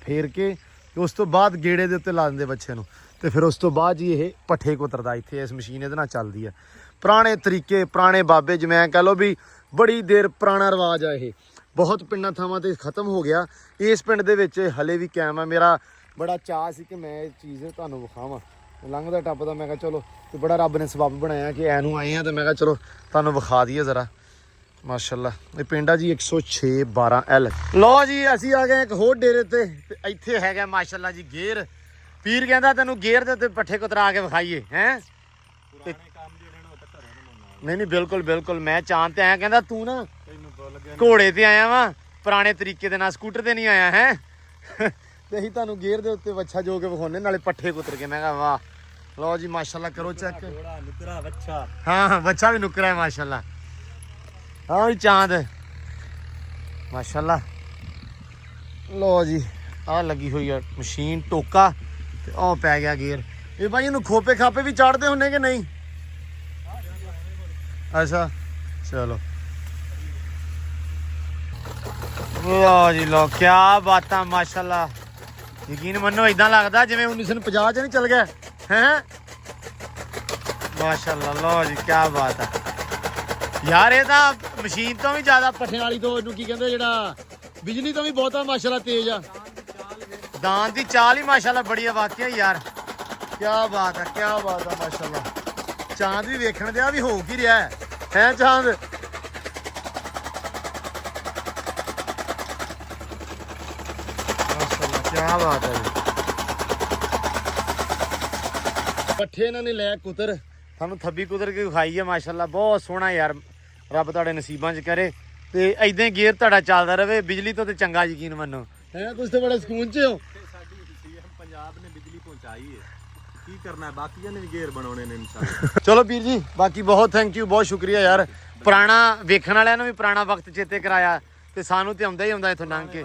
ਫੇਰ ਕੇ ਤੇ ਉਸ ਤੋਂ ਬਾਅਦ ਗੇੜੇ ਦੇ ਉੱਤੇ ਲਾ ਦਿੰਦੇ ਵੱਛੇ ਨੂੰ, ਤੇ ਫਿਰ ਉਸ ਤੋਂ ਬਾਅਦ ਜੀ ਇਹ ਪੱਠੇ ਕੁਤਰਦਾ ਇੱਥੇ। ਇਸ ਮਸ਼ੀਨ ਇਹਦੇ ਨਾਲ ਚੱਲਦੀ ਆ। ਪੁਰਾਣੇ ਤਰੀਕੇ, ਪੁਰਾਣੇ ਬਾਬੇ, ਜਿਵੇਂ ਕਹਿ ਲਓ ਵੀ ਬੜੀ ਦੇਰ ਪੁਰਾਣਾ ਰਿਵਾਜ ਆ ਇਹ। ਬਹੁਤ ਪਿੰਡਾਂ ਥਾਵਾਂ ਤੇ ਖਤਮ ਹੋ ਗਿਆ, ਇਸ ਪਿੰਡ ਦੇ ਵਿੱਚ ਹਲੇ ਵੀ ਕਾਇਮ ਆ। ਮੇਰਾ ਬੜਾ ਚਾਅ ਸੀ ਕਿ ਮੈਂ ਇਹ ਚੀਜ਼ ਤੁਹਾਨੂੰ ਵਿਖਾਵਾਂ। ਲੰਘਦਾ ਟੱਪਦਾ ਮੈਂ ਕਿਹਾ ਚਲੋ, ਤੇ ਬੜਾ ਰੱਬ ਨੇ ਸਬੱਬ ਬਣਾਇਆ ਕਿ ਐਨੂੰ ਆਏ ਆ, ਤੇ ਮੈਂ ਕਿਹਾ ਚਲੋ ਤੁਹਾਨੂੰ ਵਿਖਾ ਦਈਏ ਜ਼ਰਾ। ਮਾਸ਼ਾਅੱਲਾ ਇਹ ਪਿੰਡ ਆ ਜੀ 106-12L। ਲਓ ਜੀ ਅਸੀਂ ਆ ਗਏ ਇੱਕ ਹੋਰ ਡੇਰੇ ਤੇ ਇੱਥੇ ਹੈਗਾ ਮਾਸ਼ਾਅੱਲਾ ਜੀ ਗੇਰ। ਪੀਰ ਕਹਿੰਦਾ ਤੈਨੂੰ ਗੇਰ ਦੇ ਉੱਤੇ ਪੱਠੇ ਕੁਤਰਾ ਕੇ ਵਿਖਾਈਏ ਹੈ। ਨਹੀਂ ਨਹੀਂ ਬਿਲਕੁਲ ਬਿਲਕੁਲ, ਮੈਂ ਚਾਂਦ ਤੇ ਆਇਆ। ਕਹਿੰਦਾ ਤੂੰ ਨਾ ਘੋੜੇ ਤੇ ਆਇਆ ਵਾ, ਪੁਰਾਣੇ ਤਰੀਕੇ ਦੇ ਨਾਲ, ਸਕੂਟਰ ਤੇ ਨਹੀਂ ਆਇਆ ਹੈ। ਤੇ ਅਸੀਂ ਤੁਹਾਨੂੰ ਗੇਰ ਦੇ ਉੱਤੇ ਵੱਛਾ ਜੋ ਕੇ ਵਿਖਾਉਣੇ, ਨਾਲੇ ਪੱਠੇ ਕੁਤਰ ਕੇ। ਮੈਂ ਕਿਹਾ ਵਾਹ। ਲਓ ਜੀ ਮਾਸ਼ਾਅੱਲਾ ਕਰੋ ਚੈੱਕ। ਹਾਂ ਵੱਛਾ ਵੀ ਨੁਕਰਾ ਹੈ ਮਾਸ਼ਾਅੱਲਾ। ਹਾਂ ਵੀ ਚਾਂਦ ਮਾਸ਼ਾਅੱਲਾ। ਲਓ ਜੀ ਆਹ ਲੱਗੀ ਹੋਈ ਆ ਮਸ਼ੀਨ, ਟੋਕਾ ਤੇ ਉਹ ਪੈ ਗਿਆ ਗੇਰ। ਇਹ ਭਾਈ ਇਹਨੂੰ ਖੋਪੇ ਖਾਪੇ ਵੀ ਚਾੜਦੇ ਹੁੰਨੇ ਕਿ ਨਹੀਂ? ਅੱਛਾ ਚਲੋ। ਲਓ ਜੀ ਲਓ, ਕਿਆ ਬਾਤਾਂ ਮਾਸ਼ਾਅੱਲਾ। ਯਕੀਨ ਮੰਨੋ ਇਦਾਂ ਲੱਗਦਾ ਜਿਵੇਂ 1950 ਚ ਨਹੀਂ ਚੱਲ ਗਿਆ ਹੈ ਮਾਸ਼ਾਅੱਲਾ। ਲਓ ਜੀ ਕਿਆ ਬਾਤ ਹੈ ਯਾਰ। ਇਹ ਤਾਂ ਮਸ਼ੀਨ ਤੋਂ ਵੀ ਜ਼ਿਆਦਾ ਪੱਠਿਆਂ ਵਾਲੀ ਤੋਂ, ਇਹਨੂੰ ਕੀ ਕਹਿੰਦੇ, ਜਿਹੜਾ ਬਿਜਲੀ ਤੋਂ ਵੀ ਬਹੁਤਾ ਮਾਸ਼ਾਅੱਲਾ ਤੇਜ਼ ਆ। ਦਾਨ ਦੀ ਚਾਲ ਹੀ ਮਾਸ਼ਾਅੱਲਾ ਬੜੀ ਆ ਵਾਕਿਆ ਯਾਰ। ਕਿਆ ਬਾਤ ਹੈ, ਕਿਆ ਬਾਤ ਹੈ ਮਾਸ਼ਾਅੱਲਾ। ਚਾਂਦ ਵੀ ਵੇਖਣ ਦਿਆ ਵੀ ਹੋ ਕੀ ਰਿਹਾ ਹੈ ਚਾਂਦ। ਕਿਆ ਬਾਤ ਹੈ ਜੀ। ਪੱਠੇ ਇਹਨਾਂ ਨੇ ਲੈ ਕੁਤਰ, ਤੁਹਾਨੂੰ ਥੱਬੀ ਕੁਤਰ ਕੇ ਵਿਖਾਈ ਹੈ ਮਾਸ਼ਾਅੱਲਾ। ਬਹੁਤ ਸੋਹਣਾ ਯਾਰ, ਰੱਬ ਤੁਹਾਡੇ ਨਸੀਬਾਂ 'ਚ ਕਰੇ ਤੇ ਇਦਾਂ ਹੀ ਗੇਅਰ ਤੁਹਾਡਾ ਚੱਲਦਾ ਰਵੇ। ਬਿਜਲੀ ਤੋਂ ਤੇ ਚੰਗਾ ਯਕੀਨ ਮੰਨੋ ਹੈ। ਕੁਝ ਤੇ ਬੜਾ ਸਕੂਨ 'ਚ ਹੋ। ਪੰਜਾਬ ਨੇ ਬਿਜਲੀ ਪਹੁੰਚਾਈ ਹੈ, ਕੀ ਕਰਨਾ ਹੈ, ਬਾਕੀਆਂ ਨੇ ਵੀ ਗੇਅਰ ਬਣਾਉਣੇ ਨੇ ਇਨਸ਼ਾਅੱਲਾ। ਚਲੋ ਵੀਰ ਜੀ ਬਾਕੀ ਬਹੁਤ ਥੈਂਕ ਯੂ, ਬਹੁਤ ਸ਼ੁਕਰੀਆ ਯਾਰ। ਪੁਰਾਣਾ ਵੇਖਣ ਵਾਲਿਆਂ ਨੂੰ ਵੀ ਪੁਰਾਣਾ ਵਕਤ ਚੇਤੇ ਕਰਾਇਆ, ਤੇ ਸਾਨੂੰ ਤੇ ਆਉਂਦਾ ਹੀ ਆਉਂਦਾ ਇੱਥੋਂ ਲੰਘ ਕੇ।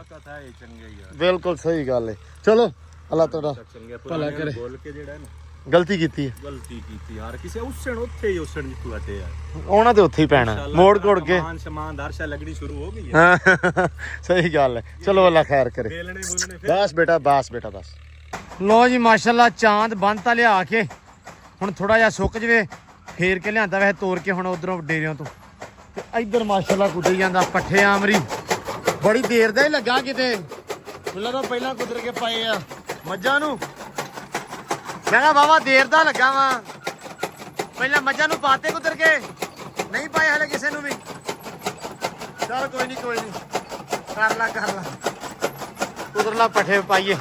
ਬਿਲਕੁਲ ਸਹੀ ਗੱਲ ਹੈ। ਚਲੋ ਅੱਲਾਹ ਤੁਹਾਡਾ ਭਲਾ ਕਰੇ। ਬੋਲ ਕੇ ਜਿਹੜਾ ਨਾ ਗਲਤੀ ਕੀਤੀ ਹੈ, ਗਲਤੀ ਕੀਤੀ ਯਾਰ, ਕਿਸੇ ਉਸਣ ਉੱਥੇ ਹੀ ਉਸਣ ਜਿੱਤੂ ਬੈਠੇ ਯਾਰ। ਆਉਣਾ ਤੇ ਉੱਥੇ ਹੀ ਪੈਣਾ, ਮੋੜ ਕੋੜ ਕੇ ਸਮਾਨ ਦਰਸ਼ਾ ਲੱਗਣੀ ਸ਼ੁਰੂ ਹੋ ਗਈ ਹੈ। ਸਹੀ ਗੱਲ ਹੈ। ਚਲੋ ਅੱਲਾ ਖੈਰ ਕਰੇ। ਬੇਲਣੇ ਬੋਲਣੇ ਬਸ ਬੇਟਾ ਬਸ ਬੇਟਾ ਬਸ। ਲੋ ਜੀ ਮਾਸ਼ਾਅੱਲਾ ਚਾਂਦ ਬੰਨਤਾ ਲਿਆ ਕੇ, ਹੁਣ ਥੋੜਾ ਜਿਹਾ ਸੁੱਕ ਜਵੇ ਫੇਰ ਕੇ ਲਿਆਂਦਾ ਵੈਸੇ ਤੋੜ ਕੇ ਹੁਣ ਉਧਰੋਂ ਡੇਰਿਆਂ ਤੋਂ, ਤੇ ਇੱਧਰ ਮਾਸ਼ਾਅੱਲਾ ਕੁੱਟੀ ਜਾਂਦਾ ਪੱਠੇ ਆਮਰੀ। ਬੜੀ ਦੇਰ ਦਾ ਹੀ ਲੱਗਾ ਕਿਤੇ, ਮੈਨੂੰ ਤਾਂ ਪਹਿਲਾਂ ਕੁਦਰ ਕੇ ਪਾਏ ਆ ਮੱਝਾਂ ਨੂੰ। ਮੈਂ ਕਿਹਾ ਬਾਬਾ ਦੇਰ ਦਾ ਲੱਗਾ ਵਾ, ਪਹਿਲਾਂ ਮੱਝਾਂ ਨੂੰ ਪਾਤੇ ਕੁਦਰ ਕੇ, ਨਹੀਂ ਪਾਏ ਹਲੇ ਕਿਸੇ ਨੂੰ ਵੀ। ਚਲ ਕੋਈ ਨਹੀਂ ਕੋਈ ਨਹੀਂ, ਕਰ ਲਾ ਕੁਦਰ ਲਾ ਪੱਠੇ ਪਾਈਏ।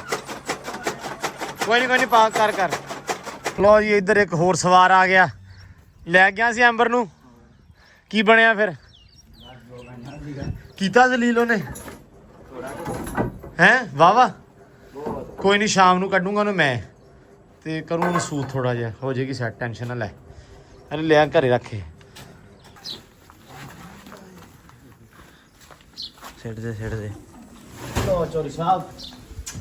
ਕੋਈ ਨਹੀਂ ਪਾ ਕਰ। ਲੋ ਜੀ ਇੱਧਰ ਇੱਕ ਹੋਰ ਸਵਾਰ ਆ ਗਿਆ, ਲੈ ਗਿਆ ਸੀ ਐਂਬਰ ਨੂੰ, ਕੀ ਬਣਿਆ ਫਿਰ? ਕੀਤਾ ਜ਼ਲੀਲ ਉਹਨੇ ਹੈ ਵਾਵਾ। ਕੋਈ ਨਹੀਂ ਸ਼ਾਮ ਨੂੰ ਕੱਢੂੰਗਾ ਉਹਨੂੰ ਮੈਂ ਤੇ ਕਰੂੰ ਉਹਨੂੰ ਸੂਤ ਥੋੜਾ ਜਿਹਾ ਹੋ ਜਾਏਗੀ ਸੈੱਟ ਟੈਨਸ਼ਨ ਨਾ ਲੈ ਇਹਨੂੰ ਲਿਆ ਘਰੇ ਰੱਖੇ ਸਿੱਟ ਦੇ ਲੋ ਚੋਰੀ ਸਾਹਿਬ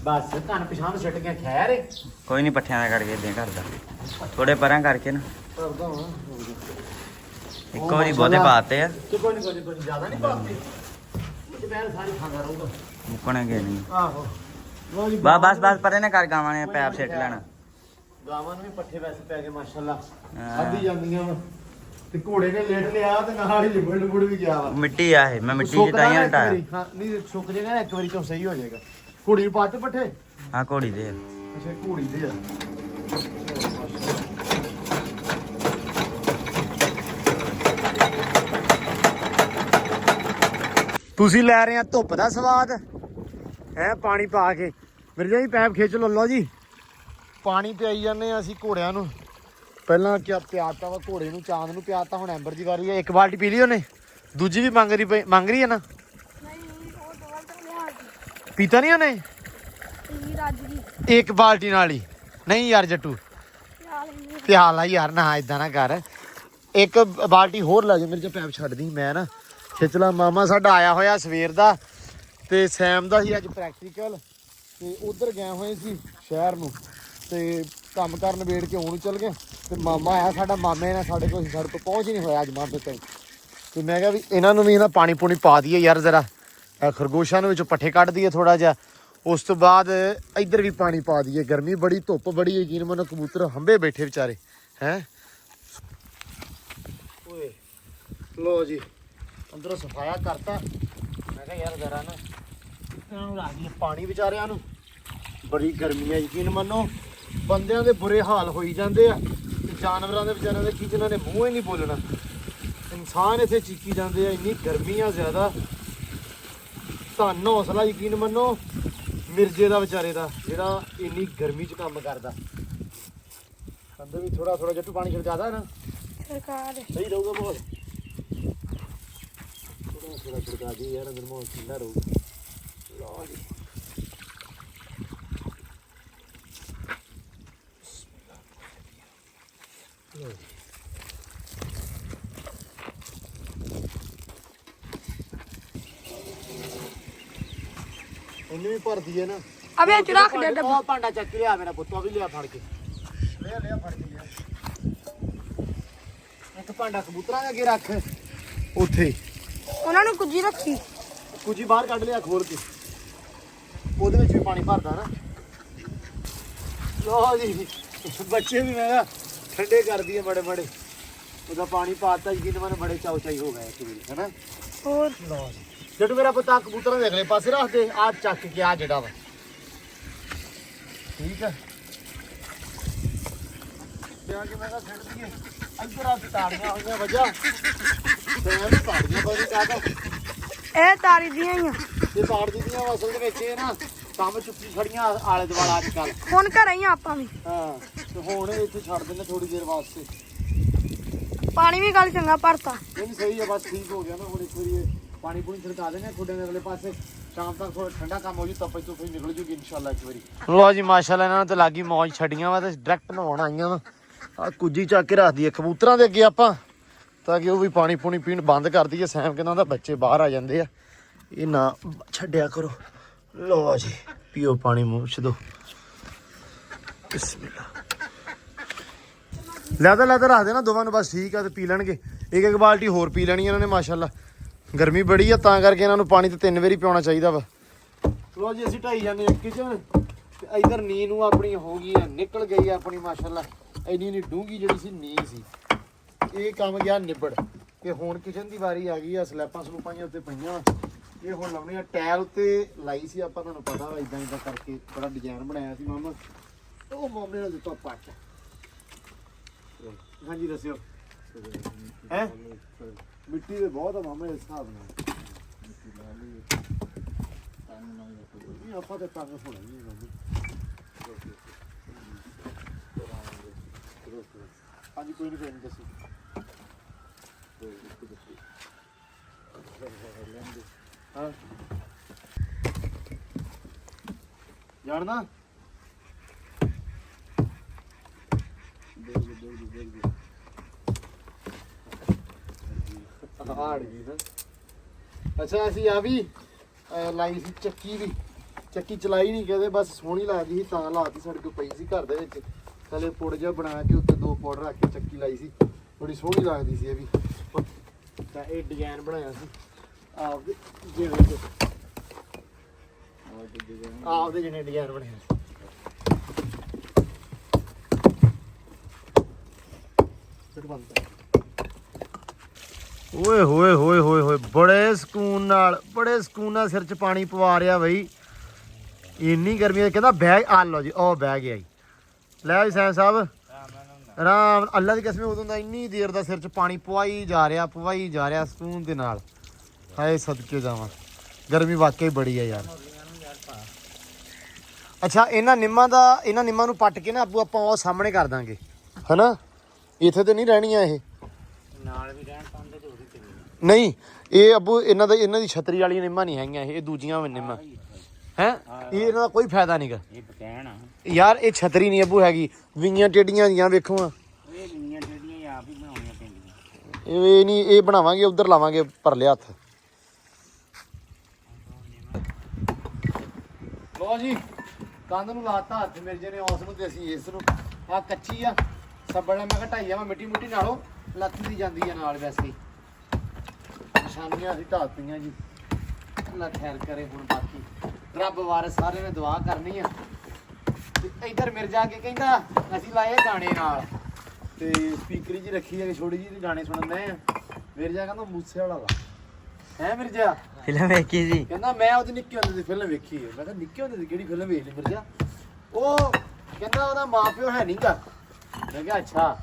ਬਸ ਕੰਨ ਪਿਛਾਂ ਛੱਟ ਗਿਆ ਖੈਰ ਏ ਕੋਈ ਨਹੀਂ ਪੱਠਿਆਂ ਦਾ ਕੱਢ ਕੇ ਦੇ ਕਰਦਾ ਥੋੜੇ ਪਰਾਂ ਕਰਕੇ ਨਾ ਕਰਦਾ ਹਾਂ ਇੱਕੋ ਵਾਰੀ ਬਹੁਤੇ ਪਾਤੇ ਆ ਤੇ ਕੋਈ ਨਹੀਂ ਜ਼ਿਆਦਾ ਨਹੀਂ ਪਾਉਂਦੇ ਤੇ ਮੈਂ ਸਾਰੀ ਖਾਂਦਾ ਰਹੂੰਗਾ ਮੁੱਕਣਗੇ ਨਹੀਂ ਆਹੋ ਲੋ ਜੀ ਬਸ ਪਰੇ ਨਾ ਕਰ ਗਾਵਾਂ ਨੇ ਪੈਪ ਸਿੱਟ ਲੈਣਾ ਗਾਵਾਂ ਨੂੰ ਵੀ ਪੱਠੇ ਵੈਸੇ ਪੈ ਗਏ ਮਾਸ਼ਾਅੱਲਾ ਹਾਂ। ਖਾਧੀ ਜਾਂਦੀਆਂ ਵਾ ਤੇ ਘੋੜੇ ਨੇ ਲੇਟ ਲਿਆ ਤੇ ਨਾਲ ਹੀ ਲਿਬੜ ਵੀ ਗਿਆ ਵਾ ਮਿੱਟੀ ਆ ਇਹ ਮੈਂ ਮਿੱਟੀ ਚ ਤਾਂ ਹੀ ਹਟਾਇਆ ਹਾਂ ਨਹੀਂ ਸੁੱਕ ਜਾਏਗਾ ਨਾ ਇੱਕ ਵਾਰੀ ਤੋਂ ਸਹੀ ਹੋ ਜਾਏਗਾ ਘੋੜੀ ਨੂੰ ਪਾਤੇ ਪੱਠੇ ਆ ਘੋੜੀ ਦੇ ਅੱਛਾ ਘੋੜੀ ਦੇ ਆ ਤੁਸੀਂ ਲੈ ਰਹੇ ਆ ਧੁੱਪ ਦਾ ਸਵਾਦ ਹੈ ਪਾਣੀ ਪਾ ਕੇ ਮਿਰਜਾ ਜੀ ਪੈਪ ਖਿੱਚ ਲਓ ਜੀ ਪਾਣੀ ਪਿਆਈ ਜਾਂਦੇ ਆ ਅਸੀਂ ਘੋੜਿਆਂ ਨੂੰ ਪਹਿਲਾਂ ਕਿਆ ਪਿਆਤਾ ਵਾ ਘੋੜੇ ਨੂੰ ਚਾਂਦ ਨੂੰ ਪਿਆਤਾ ਹੁਣ ਐਂਬਰ ਦੀ ਵਾਰੀ ਹੈ ਇੱਕ ਬਾਲਟੀ ਪੀ ਲਈ ਉਹਨੇ ਦੂਜੀ ਵੀ ਮੰਗ ਰਹੀ ਹੈ ਨਾ ਪੀਤਾ ਨਹੀਂ ਉਹਨੇ ਇੱਕ ਬਾਲਟੀ ਨਾਲ ਹੀ ਨਹੀਂ ਯਾਰ ਜੱਟੂ ਪਿਆਲ ਆ ਯਾਰ ਨਾ ਇਦਾਂ ਨਾ ਕਰ ਇੱਕ ਬਾਲਟੀ ਹੋਰ ਲੈ ਜਾ ਮੇਰੇ ਚ ਪੈਪ ਛੱਡਦੀ ਮੈਂ ਨਾ ਖਿੱਚਲਾ ਮਾਮਾ ਸਾਡਾ ਆਇਆ ਹੋਇਆ ਸਵੇਰ ਦਾ ਤੇ ਸੈਮ ਦਾ ਸੀ ਅੱਜ ਪ੍ਰੈਕਟੀਕਲ ਤੇ ਉਧਰ ਗਏ ਹੋਏ ਸੀ ਸ਼ਹਿਰ ਨੂੰ ਤੇ ਕੰਮ ਕਰਨ ਵੇੜ ਕੇ ਹੁਣ ਚੱਲ ਗਏ ਤੇ ਮਾਮਾ ਆਇਆ ਸਾਡਾ ਮਾਮੇ ਨੇ ਸਾਡੇ ਕੋਲ ਸਾਡੇ ਤੋਂ ਪਹੁੰਚ ਹੀ ਨਹੀਂ ਹੋਇਆ ਅੱਜ ਮਾਮੇ ਤਾਈਂ ਤੇ ਮੈਂ ਕਿਹਾ ਵੀ ਇਹਨਾਂ ਨੂੰ ਵੀ ਨਾ ਪਾਣੀ ਪੂਣੀ ਪਾ ਦਈਏ ਯਾਰ ਜ਼ਰਾ ਖਰਗੋਸ਼ਾਂ ਨੂੰ ਵਿੱਚੋਂ ਪੱਠੇ ਕੱਢ ਦਈਏ ਥੋੜਾ ਜਿਹਾ ਉਸ ਤੋਂ ਬਾਅਦ ਇੱਧਰ ਵੀ ਪਾਣੀ ਪਾ ਦਈਏ ਗਰਮੀ ਬੜੀ ਧੁੱਪ ਬੜੀ ਯਕੀਨ ਮੰਨੋ ਕਬੂਤਰ ਹੰਬੇ ਬੈਠੇ ਵਿਚਾਰੇ ਹੈ ਓਏ ਲੋ ਜੀ ਅੰਦਰੋਂ ਸਫਾਇਆ ਕਰਤਾ ਮੈਂ ਕਿਹਾ ਯਾਰ ਜ਼ਰਾ ਨਾ ਇਹਨਾਂ ਨੂੰ ਰੱਖ ਦਈਏ ਪਾਣੀ ਵਿਚਾਰਿਆਂ ਨੂੰ ਬੜੀ ਗਰਮੀ ਹੈ ਯਕੀਨ ਮੰਨੋ ਬੰਦਿਆਂ ਦੇ ਬੁਰੇ ਹਾਲ ਹੋਈ ਜਾਂਦੇ ਆ ਤੇ ਜਾਨਵਰਾਂ ਦੇ ਵਿਚਾਰਿਆਂ ਦੇ ਕੀ ਜਿਨ੍ਹਾਂ ਨੇ ਮੂੰਹ ਹੀ ਨਹੀਂ ਬੋਲਣਾ ਇਨਸਾਨ ਇੱਥੇ ਚੀਕੀ ਜਾਂਦੇ ਆ ਇੰਨੀ ਗਰਮੀ ਆ ਜ਼ਿਆਦਾ ਧੰਨ ਹੌਸਲਾ ਯਕੀਨ ਮੰਨੋ ਮਿਰਜੇ ਦਾ ਵਿਚਾਰੇ ਦਾ ਜਿਹੜਾ ਇੰਨੀ ਗਰਮੀ 'ਚ ਕੰਮ ਕਰਦਾ ਅੰਦਰ ਵੀ ਥੋੜਾ ਜੱਟੂ ਪਾਣੀ ਛਿੜਕਾਦਾ ਨਾ ਸਰਕਾਰ ਸਹੀ ਰਹੂਗਾ ਮਾਹੌਲ ਥੋੜਾ ਛਿੜਕਾ ਦੀ ਯਾਰ ਅੰਦਰ ਮਾਹੌਲ ਠੰਡਾ ਰਹੂਗਾ ਲਓ ਜੀ ਉਹਨੂੰ ਵੀ ਭਰਦੀ ਹੈ ਨਾ ਅਬੇ ਚ ਰੱਖ ਦੇ ਡੱਬਾ ਉਹ ਭਾਂਡਾ ਚੱਕ ਲਿਆ ਮੇਰਾ ਪੁੱਤ ਉਹ ਵੀ ਲਿਆ ਫੜ ਕੇ ਲਿਆ ਫੜ ਕੇ ਲਿਆ ਇੱਕ ਭਾਂਡਾ ਕਬੂਤਰਾਂ ਦੇ ਅੱਗੇ ਰੱਖ ਉੱਥੇ ਉਹਨਾਂ ਨੂੰ ਕੁਝ ਰੱਖੀ ਕੁਝ ਬਾਹਰ ਕੱਢ ਲਿਆ ਖੋਲ ਕੇ ਉਹਦੇ ਵਿੱਚ ਵੀ ਪਾਣੀ ਭਰਦਾ ਨਾ ਲੋ ਜੀ ਬੱਚੇ ਵੀ ਮੈਂ ਕਿਹਾ ਠੰਡੇ ਕਰਦੀ ਹੈ ਬੜੇ ਉਹਦਾ ਪਾਣੀ ਪਾਤਾ ਜੀ ਮਨ ਬੜੇ ਚਾਉ ਚਾਈ ਹੋ ਗਏ ਇੱਕ ਵਾਰੀ ਹੈਨਾ ਹੋਰ ਲੋ ਜੀ ਜਦੋਂ ਮੇਰਾ ਪੁੱਤ ਕਬੂਤਰਾਂ ਦੇ ਅਗਲੇ ਪਾਸੇ ਰੱਖ ਦੇ ਆ ਚੱਕ ਕੇ ਆ ਜਿਹੜਾ ਵਾ ਠੀਕ ਹੈ ਪਿਆ ਕਿ ਮੈਂ ਕਿਹਾ ਛੱਡ ਦਈਏ ਇੱਧਰ ਆ ਤਾੜੀਆਂ ਹੋਈਆਂ ਵਜਾ ਤੇ ਇਹ ਤਾੜੀਆਂ ਬੜੀ ਕਾਹਦਾ ਇਹ ਤਾਰੀ ਦੀਆਂ ਹੀ ਆ ਇਹ ਤਾੜ ਦਿੱਤੀਆਂ ਅਸਲ ਦੇ ਵਿੱਚ ਇਹ ਨਾ ਕੰਮ ਚੁੱਕੀ ਖੜੀਆਂ ਆਲੇ ਦੁਆਲੇ ਅੱਜ ਕੱਲ ਹੁਣ ਘਰੇ ਹੀ ਆ ਆਪਾਂ ਵੀ ਹਾਂ ਤੇ ਹੁਣ ਇੱਥੇ ਛੱਡ ਦਿੰਦੇ ਥੋੜੀ ਦੇਰ ਵਾਸਤੇ ਪਾਣੀ ਵੀ ਗੱਲ ਚੰਗਾ ਭਰਤਾ ਇਹ ਵੀ ਸਹੀ ਹੈ ਬਸ ਠੀਕ ਹੋ ਗਿਆ ਨਾ ਹੁਣ ਇੱਕ ਵਾਰੀ ਪਾਣੀ ਪੂਣੀ ਛਿੜਕਾ ਦੇਣੇ ਖੁੱਡੇ ਦੇ ਅਗਲੇ ਪਾਸੇ ਸ਼ਾਮ ਤੱਕ ਥੋੜਾ ਠੰਡਾ ਕੰਮ ਹੋ ਜੂ ਤਪੇ ਤੋਂ ਨਿਕਲ ਜੂਗੀ ਇਨਸ਼ਾਅੱਲਾ ਇੱਕ ਵਾਰੀ ਲੋ ਜੀ ਮਾਸ਼ਾਅੱਲਾ ਇਹਨਾਂ ਨੇ ਤਾਂ ਲਾਗੀ ਮੌਜ ਛੱਡੀਆਂ ਵਾ ਤੇ ਡਾਇਰੈਕਟ ਨਹਾਉਣ ਆਈਆਂ ਵਾ ਆ ਕੁੱਜੀ ਚੱਕ ਕੇ ਰੱਖ ਦਈਏ ਕਬੂਤਰਾਂ ਦੇ ਅੱਗੇ ਆਪਾਂ ਤਾਂ ਕਿ ਉਹ ਵੀ ਪਾਣੀ ਪੂਣੀ ਪੀਣ ਬੰਦ ਕਰ ਦਈਏ ਸੈਮ ਕਹਿੰਦਾ ਉਹਦਾ ਬੱਚੇ ਬਾਹਰ ਆ ਜਾਂਦੇ ਆ ਇਹ ਨਾ ਛੱਡਿਆ ਕਰੋ ਲੋ ਜੀ ਪੀਓ ਪਾਣੀ ਮੂੰਹ ਚ ਦੋ ਬਿਸਮਿਲ੍ਲਾ ਲੈ ਤਾਂ ਰੱਖ ਦੇ ਨਾ ਦੋਵਾਂ ਨੂੰ ਬਸ ਠੀਕ ਆ ਤੇ ਪੀ ਲੈਣਗੇ ਇੱਕ ਬਾਲਟੀ ਹੋਰ ਪੀ ਲੈਣੀ ਇਹਨਾਂ ਨੇ ਮਾਸ਼ਾਅੱਲਾ ਗਰਮੀ ਬੜੀ ਆ ਤਾਂ ਕਰਕੇ ਇਹਨਾਂ ਨੂੰ ਪਾਣੀ ਤੇ 3 ਵਾਰੀ ਪਿਉਣਾ ਚਾਹੀਦਾ ਵਾ ਲੋ ਜੀ ਅਸੀਂ ਢਾਈ ਜਾਂਦੇ ਆ ਕਿਚਨ ਤੇ ਇਧਰ ਨੀ ਨੂੰ ਆਪਣੀ ਹੋ ਗਈ ਆ ਨਿਕਲ ਗਈ ਆ ਆਪਣੀ ਮਾਸ਼ਾਅੱਲਾ ਇੰਨੀ ਡੂੰਗੀ ਜਿਹੜੀ ਸੀ ਨੀ ਸੀ ਇਹ ਕੰਮ ਗਿਆ ਨਿਬੜ ਤੇ ਹੁਣ ਕਿਚਨ ਦੀ ਵਾਰੀ ਆ ਗਈ ਆ ਸਲੈਪਾਂ ਸਲੂਪਾਂ ਉੱਤੇ ਪਈਆਂ ਇਹ ਹੁਣ ਲਾਉਣੇ ਆ ਟਾਇਲ ਉੱਤੇ ਲਾਈ ਸੀ ਆਪਾਂ ਤੁਹਾਨੂੰ ਪਤਾ ਵਾ ਇਦਾਂ ਕਰਕੇ ਬੜਾ ਡਿਜ਼ਾਈਨ ਬਣਾਇਆ ਸੀ ਮਾਮਾ ਉਹ ਮਾਮੇ ਨੇ ਦਿੱਤਾ ਪੱਟ ਹਾਂਜੀ ਦੱਸਿਓ ਹੈ ਮਿੱਟੀ ਦੇ ਬਹੁਤ ਆ ਮਾਮੇ ਇਸ ਹਿਸਾਬ ਨਾਲ ਨਹੀਂ ਆਪਾਂ ਤੇ ਤੰਗ ਹੋਣਾ ਨਹੀਂ ਮਾਮੇ ਹਾਂਜੀ ਕੋਈ ਨਹੀਂ ਦੱਸੋ ਹਾਂ ਜਾਣਦਾ ਹਾੜ ਗਈ ਨਾ। ਅੱਛਾ ਅਸੀਂ ਆ ਵੀ ਲਾਈ ਸੀ ਚੱਕੀ ਵੀ, ਚੱਕੀ ਚਲਾਈ ਨਹੀਂ ਕਦੇ, ਬਸ ਸੋਹਣੀ ਲੱਗਦੀ ਸੀ ਤਾਂ ਲਾਤੀ, ਸਾਡੇ ਕੋਲ ਪਈ ਸੀ ਘਰ ਦੇ ਵਿੱਚ, ਥੱਲੇ ਪੁੜ ਜਿਹਾ ਬਣਾ ਕੇ ਉੱਤੇ 2 ਪੌੜ ਰੱਖ ਕੇ ਚੱਕੀ ਲਾਈ ਸੀ, ਬੜੀ ਸੋਹਣੀ ਲੱਗਦੀ ਸੀ ਇਹ ਵੀ। ਤਾਂ ਇਹ ਡਿਜ਼ਾਈਨ ਬਣਾਇਆ ਸੀ ਆਪਦੇ ਜਿਵੇਂ ਕਿ ਆਪਦੇ ਜਿਹਨੇ ਡਿਜ਼ਾਈਨ ਬਣਾਇਆ ਸੀ। ਫਿਰ ਬੰਦ ਓਏ ਹੋਏ ਹੋਏ ਹੋਏ ਹੋਏ, ਬੜੇ ਸਕੂਨ ਨਾਲ ਸਿਰ 'ਚ ਪਾਣੀ ਪਵਾ ਰਿਹਾ ਬਈ, ਇੰਨੀ ਗਰਮੀ ਹੈ। ਕਹਿੰਦਾ ਬਹਿ ਆ ਲਓ ਜੀ, ਉਹ ਬਹਿ ਗਿਆ ਜੀ। ਲੈ ਜੀ ਸੈਨ ਸਾਹਿਬ ਆਰਾਮ, ਅੱਲਾ ਦੀ ਕਸਮ ਉਦੋਂ ਦਾ ਇੰਨੀ ਦੇਰ ਦਾ ਸਿਰ 'ਚ ਪਾਣੀ ਪਵਾਈ ਜਾ ਰਿਹਾ ਸਕੂਨ ਦੇ ਨਾਲ। ਹਾਏ ਸਦਕੇ ਜਾਵਾਂ, ਗਰਮੀ ਵਾਕਈ ਬੜੀ ਹੈ ਯਾਰ। ਅੱਛਾ ਇਹਨਾਂ ਨਿੰਮਾਂ ਨੂੰ ਪੱਟ ਕੇ ਨਾ ਆਪਾਂ ਉਹ ਸਾਹਮਣੇ ਕਰ ਦਾਂਗੇ ਹਨਾ, ਇੱਥੇ ਤੇ ਨਹੀਂ ਰਹਿਣੀਆਂ ਇਹ ਨਾਲ ਵੀ ਰਹਿਣ ਪਾਉਂਦੇ ਤੇ ਉਹਦੀ ਕਿੰਨੀ ਨਹੀਂ। ਇਹ ਅੱਬੂ ਇਹਨਾਂ ਦੀ ਛਤਰੀ ਵਾਲੀਆਂ ਨਿੰਮਾਂ ਨਹੀਂ ਹੈਗੀਆਂ, ਇਹ ਦੂਜੀਆਂ ਨਿੰਮਾਂ ਹੈ। ਇਹ ਇਹਨਾਂ ਦਾ ਕੋਈ ਫਾਇਦਾ ਨਹੀਂਗਾ ਇਹ ਬਕੈਣ ਯਾਰ, ਇਹ ਛਤਰੀ ਨਹੀਂ ਅੱਬੂ ਹੈਗੀ, ਵਿੰਗੀਆਂ ਟੇਡੀਆਂ ਜੀਆਂ ਵੇਖੋ। ਇਹ ਵਿੰਗੀਆਂ ਟੇਡੀਆਂ ਆਪ ਹੀ ਬਣਾਉਣੀਆਂ ਪੈਂਦੀਆਂ। ਇਹ ਨਹੀਂ, ਇਹ ਬਣਾਵਾਂਗੇ ਉਧਰ ਲਾਵਾਂਗੇ ਭਰਲੇ ਹੱਥ। ਲੋ ਜੀ ਕੰਧ ਨੂੰ ਲਾਤਾ ਹੱਥ ਮੇਰੇ ਜਿਹਨੇ ਉਸ ਨੂੰ ਤੇ ਅਸੀਂ ਇਸ ਨੂੰ। ਆ ਕੱਚੀ ਆ ਸੱਬੜ ਨਾਲ ਮੈਂ ਘਟਾਈ ਆ, ਮਿੱਟੀ ਨਾਲੋਂ ਲੱਥ ਦੀ ਜਾਂਦੀ ਆ ਨਾਲ, ਵੈਸੇ ਹੀ ਨਿਸ਼ਾਨੀਆਂ ਅਸੀਂ ਢਾਤੀਆਂ ਜੀ। ਅੱਲਾ ਖੈਰ ਕਰੇ। ਹੁਣ ਬਾਕੀ ਰੱਬ ਵਾਰਸ ਸਾਰੇ ਨੇ ਦੁਆ ਕਰਨੀ ਆ। ਤੇ ਇੱਧਰ ਮਿਰਜਾ ਕੇ ਕਹਿੰਦਾ ਅਸੀਂ ਲਾਏ ਗਾਣੇ ਨਾਲ, ਤੇ ਸਪੀਕਰ ਜੀ ਰੱਖੀ ਆ ਛੋਟੀ ਜੀ ਦੇ ਗਾਣੇ ਸੁਣਦੇ ਆ। ਮਿਰਜਾ ਕਹਿੰਦਾ ਮੂਸੇ ਵਾਲਾ ਵਾ ਹੈ। ਮਿਰਜਾ ਫਿਲਮ ਵੇਖੀ ਸੀ, ਕਹਿੰਦਾ ਮੈਂ ਉਹਦੀ ਨਿੱਕੇ ਹੁੰਦੇ ਦੀ ਫਿਲਮ ਵੇਖੀ ਹੈ। ਮੈਂ ਕਿਹਾ ਨਿੱਕੇ ਹੁੰਦੇ ਦੀ ਕਿਹੜੀ ਫਿਲਮ ਵੇਖ ਲਈ ਮਿਰਜਾ? ਉਹ ਕਹਿੰਦਾ ਉਹਦਾ ਮਾਂ ਪਿਓ ਹੈ ਨਹੀਂਗਾ। ਮੈਂ ਕਿਹਾ ਅੱਛਾ,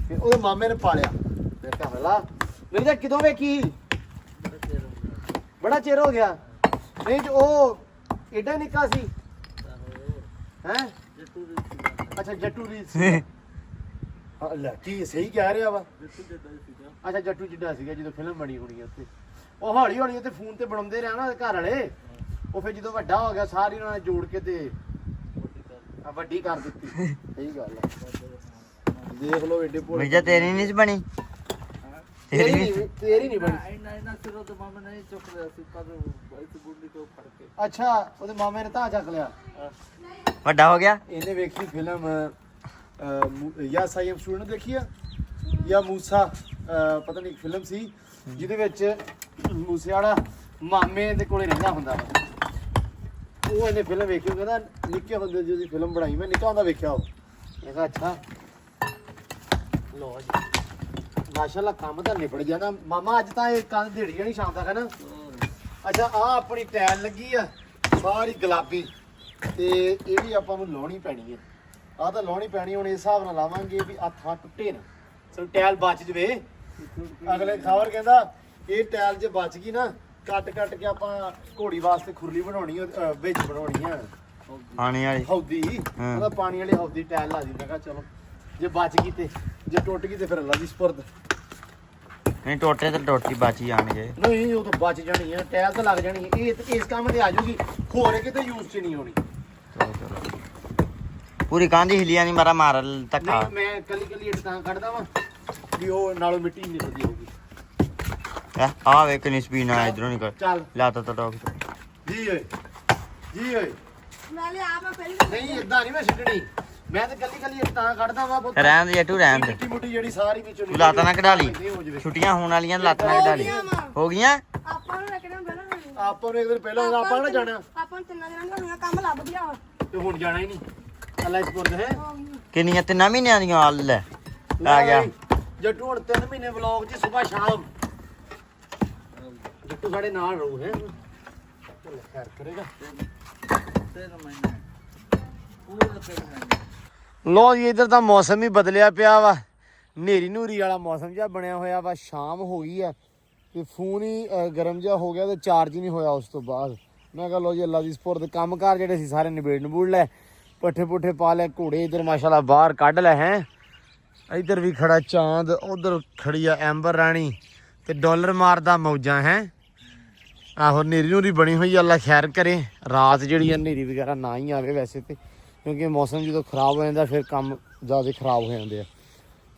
ਫਿਰ ਉਹਦੇ ਮਾਮੇ ਨੇ ਪਾਲਿਆ। ਮੈਂ ਕਿਹਾ ਹਲਾ ਮਿਰਜਾ ਕਿਦੋਂ ਵੇਖੀ? ਬੜਾ ਚਿਰ ਹੋ ਗਿਆ। ਨਹੀਂ ਤੇ ਉਹ ਏਡਾ ਨਿੱਕਾ ਸੀ ਹੈ। ਅੱਛਾ ਜੱਟੂ ਦੀ ਸੀ। ਹਾਂ ਲੈ ਕੀ ਸਹੀ ਕਹਿ ਰਿਹਾ ਵਾ। ਅੱਛਾ ਜੱਟੂ ਜਿੱਡਾ ਸੀਗਾ ਜਦੋਂ ਫਿਲਮ ਬਣੀ ਹੋਣੀ ਉੱਥੇ। ਉਹ ਹੌਲੀ ਹੌਲੀ ਉੱਥੇ ਫੋਨ ਤੇ ਬਣਾਉਂਦੇ ਰਿਹਾ ਨਾ ਘਰ ਵਾਲੇ, ਉਹ ਫਿਰ ਜਦੋਂ ਵੱਡਾ ਹੋ ਗਿਆ ਸਾਰੀ ਉਹਨਾਂ ਨੇ ਜੋੜ ਕੇ ਤੇ ਵੱਡੀ ਕਰ ਦਿੱਤੀ। ਸਹੀ ਗੱਲ ਆ, ਦੇਖ ਲਓ ਏਡੇ ਭੋਲੇ। ਮਿਰਜਾ ਤੇਰੀ ਨਹੀਂ ਸੀ ਬਣੀ? ਤੇਰੀ ਨਹੀਂ ਬਣੀ। ਅੱਛਾ ਉਹਦੇ ਮਾਮੇ ਨੇ ਤਾਂ ਚੱਕ ਲਿਆ। ਵੱਡਾ ਹੋ ਗਿਆ। ਇਹਨੇ ਵੇਖੀ ਫਿਲਮ ਯਾ ਸਾਈਮ ਸਟੂਡੈਂਟ ਦੇਖੀ ਆ ਜਾਂ ਮੂਸਾ, ਪਤਾ ਨਹੀਂ ਫਿਲਮ ਸੀ ਜਿਹਦੇ ਵਿੱਚ ਮੂਸੇ ਵਾਲਾ ਮਾਮੇ ਦੇ ਕੋਲੇ ਰਹਿੰਦਾ ਹੁੰਦਾ ਵਾ। ਉਹ ਇਹਨੇ ਫਿਲਮ ਵੇਖੀ, ਉਹ ਕਹਿੰਦਾ ਨਿੱਕੇ ਹੁੰਦੇ ਦੀ ਫਿਲਮ ਬਣਾਈ, ਮੈਂ ਨਿੱਕਾ ਹੁੰਦਾ ਵੇਖਿਆ ਉਹ। ਮੈਂ ਕਿਹਾ ਅੱਛਾ। ਲੋ ਜੀ ਮਾਸ਼ਾਅੱਲਾ ਕੰਮ ਤਾਂ ਨਿਬੜ ਗਿਆ ਨਾ ਮਾਮਾ, ਅੱਜ ਤਾਂ ਇਹ ਕੰਨ ਢੇੜੀ ਜਾਣੀ ਸ਼ਾਮ ਤੱਕ ਹੈ ਨਾ। ਅੱਛਾ ਆ ਆਪਣੀ ਟੈਲ ਲੱਗੀ ਆ ਸਾਰੀ ਗੁਲਾਬੀ, ਤੇ ਇਹ ਵੀ ਆਪਾਂ ਨੂੰ ਲਾਉਣੀ ਪੈਣੀ ਹੈ। ਆਹ ਤਾਂ ਲਾਉਣੀ ਪੈਣੀ, ਹੁਣ ਇਸ ਹਿਸਾਬ ਨਾਲ ਲਾਵਾਂਗੇ ਵੀ ਆ ਥਾਂ ਟੁੱਟੇ ਨਾ, ਸੋ ਟੈਲ ਬਚ ਜਵੇ। ਅਗਲੇ ਖਬਰ ਕਹਿੰਦਾ ਇਹ ਟੈਲ ਜੇ ਬਚ ਗਈ ਨਾ, ਕੱਟ ਕੇ ਆਪਾਂ ਘੋੜੀ ਵਾਸਤੇ ਖੁਰਲੀ ਬਣਾਉਣੀ, ਵਿੱਚ ਬਣਾਉਣੀ ਆ ਪਾਣੀ ਵਾਲੀ ਹੌਦੀ। ਉਹਦਾ ਪਾਣੀ ਵਾਲੀ ਹੌਦੀ ਟੈਲ ਲਾ ਦੀ। ਮੈਂ ਕਿਹਾ ਚਲੋ ਜੇ ਬਚ ਗਈ ਤੇ, ਜੇ ਟੁੱਟ ਗਈ ਤੇ ਫਿਰ ਅੱਲਾ ਦੀ ਸਪੁਰਦ। ਨਹੀਂ ਟੋਟੇ ਤੇ ਟੋਟੀ ਬਚ ਹੀ ਜਾਣਗੇ। ਨਹੀਂ ਉਹ ਤਾਂ ਬਚ ਜਾਣੀ ਹੈ, ਟੈਲ ਤਾਂ ਲੱਗ ਜਾਣੀ ਹੈ। ਇਹ ਇਸ ਕੰਮ ਤੇ ਆ ਜਾਊਗੀ, ਹੋਰ ਕਿਤੇ ਯੂਜ਼ 'ਚ ਨਹੀਂ ਹੋਣੀ। ਪੂਰੀ ਕਾਂਦੀ ਹਿਲਿਆ ਨਹੀਂ ਮਾਰਾ ਮਾਰ ਧੱਕਾ। ਨਹੀਂ ਮੈਂ ਕੱਲੀ ਇੱਟ ਤਾਂ ਕੱਢਦਾ ਵਾਂ ਵੀ ਉਹ ਨਾਲੋਂ ਮਿੱਟੀ ਨਿਕਲਦੀ ਹੋਊਗੀ। ਆ ਵੇਖ ਨਹੀਂ ਸਪੀਨ ਆ ਇਧਰੋਂ ਨਿਕਲ। ਚੱਲ ਲਾਤਾ ਤਾਂ ਟੋਕ ਜੀ ਓਏ ਨਾਲੇ ਆਪ ਪਹਿਲੀ ਨਹੀਂ ਇਦਾਂ ਨਹੀਂ ਮੈਂ ਛੱਡਣੀ, ਮੈਂ ਤਾਂ ਕੱਲੀ ਇੱਟ ਤਾਂ ਕੱਢਦਾ ਵਾਂ। ਰਹਿਣ ਦੇ ਜੱਟੂ ਰਹਿਣ ਦੇ। ਮਿੱਟੀ ਮੁੱਟੀ ਜਿਹੜੀ ਸਾਰੀ ਵਿੱਚੋਂ ਤੂੰ ਲਾਤਾਂ ਨਾ ਕਢਾ ਲਈ, ਹੋ ਜਾਵੇ। ਛੁੱਟੀਆਂ ਹੋਣ ਵਾਲੀਆਂ ਲਾਤਾਂ ਨਾ ਕਢਾ ਲਈ। ਹੋ ਗਈਆਂ। ਆਪਾਂ ਨੂੰ ਲੱਗਣਾ ਪਹਿਲਾਂ ਆਪਾਂ ਨੂੰ ਇੱਕ ਦਿਨ ਪਹਿਲਾਂ ਆਪਾਂ ਨਾ ਜਾਣਾ, ਆਪਾਂ ਨੂੰ 3 ਦਿਨਾਂ ਦਾ ਕੰਮ ਲੱਭ ਗਿਆ। ਤੇ ਹੁਣ ਜਾਣਾ ਹੀ ਨਹੀਂ। ਅੱਲਾ ਸਪੁਰਦ ਹੈ। ਕਿੰਨੀਆਂ 3 ਮਹੀਨਿਆਂ ਦੀਆਂ ਹਾਲ ਲੈ ਆ ਗਿਆ ਜੱਟੂ ਹੁਣ 3 ਮਹੀਨੇ ਵਲੌਗ ਜੀ ਸਵੇਰ ਸ਼ਾਮ। ਜੱਟੂ ਸਾਡੇ ਨਾਲ ਰਹੂ ਹੈ। ਚੱਲ ਖੈਰ ਕਰੇਗਾ। ਲੋ ਜੀ ਇਧਰ ਤਾਂ ਮੌਸਮ ਹੀ ਬਦਲਿਆ ਪਿਆ ਵਾ, ਹਨੇਰੀ ਨੂਰੀ ਵਾਲਾ ਮੌਸਮ ਜਿਹਾ ਬਣਿਆ ਹੋਇਆ ਵਾ। ਸ਼ਾਮ ਹੋ ਗਈ ਆ ਤੇ ਫੋਨ ਹੀ ਗਰਮ ਜਿਹਾ ਹੋ ਗਿਆ ਤੇ ਚਾਰਜ ਹੀ ਨਹੀਂ ਹੋਇਆ ਉਸ ਤੋਂ ਬਾਅਦ। ਮੈਂ ਕਿਹਾ ਲੋ ਜੀ ਅੱਲਾ ਦੀ ਸਪੁਰਦ। ਕੰਮਕਾਰ ਜਿਹੜੇ ਸੀ ਸਾਰੇ ਨਿਬੇੜ ਨਬੂੜ ਲੈ, ਪੱਠੇ ਪੁੱਠੇ ਪਾ ਲੈ, ਘੋੜੇ ਇਧਰ ਮਾਸ਼ਾਅੱਲਾ ਬਾਹਰ ਕੱਢ ਲੈ ਹੈ। ਇਧਰ ਵੀ ਖੜਾ ਚਾਂਦ, ਉਧਰ ਖੜੀ ਆ ਐਂਬਰ ਰਾਣੀ ਤੇ ਡਾਲਰ ਮਾਰਦਾ ਮੌਜਾਂ ਹੈ। ਆਹੋ ਹਨੇਰੀ ਨੂਰੀ ਬਣੀ ਹੋਈ ਆ, ਅੱਲਾ ਖੈਰ ਕਰੇ। ਰਾਤ ਜਿਹੜੀ ਆ ਹਨੇਰੀ ਵਗੈਰਾ ਨਾ ਹੀ ਆਵੇ ਵੈਸੇ ਤੇ, ਕਿਉਂਕਿ ਮੌਸਮ ਜਦੋਂ ਖਰਾਬ ਹੋ ਜਾਂਦਾ ਫਿਰ ਕੰਮ ਜ਼ਿਆਦਾ ਖਰਾਬ ਹੋ ਜਾਂਦੇ ਆ।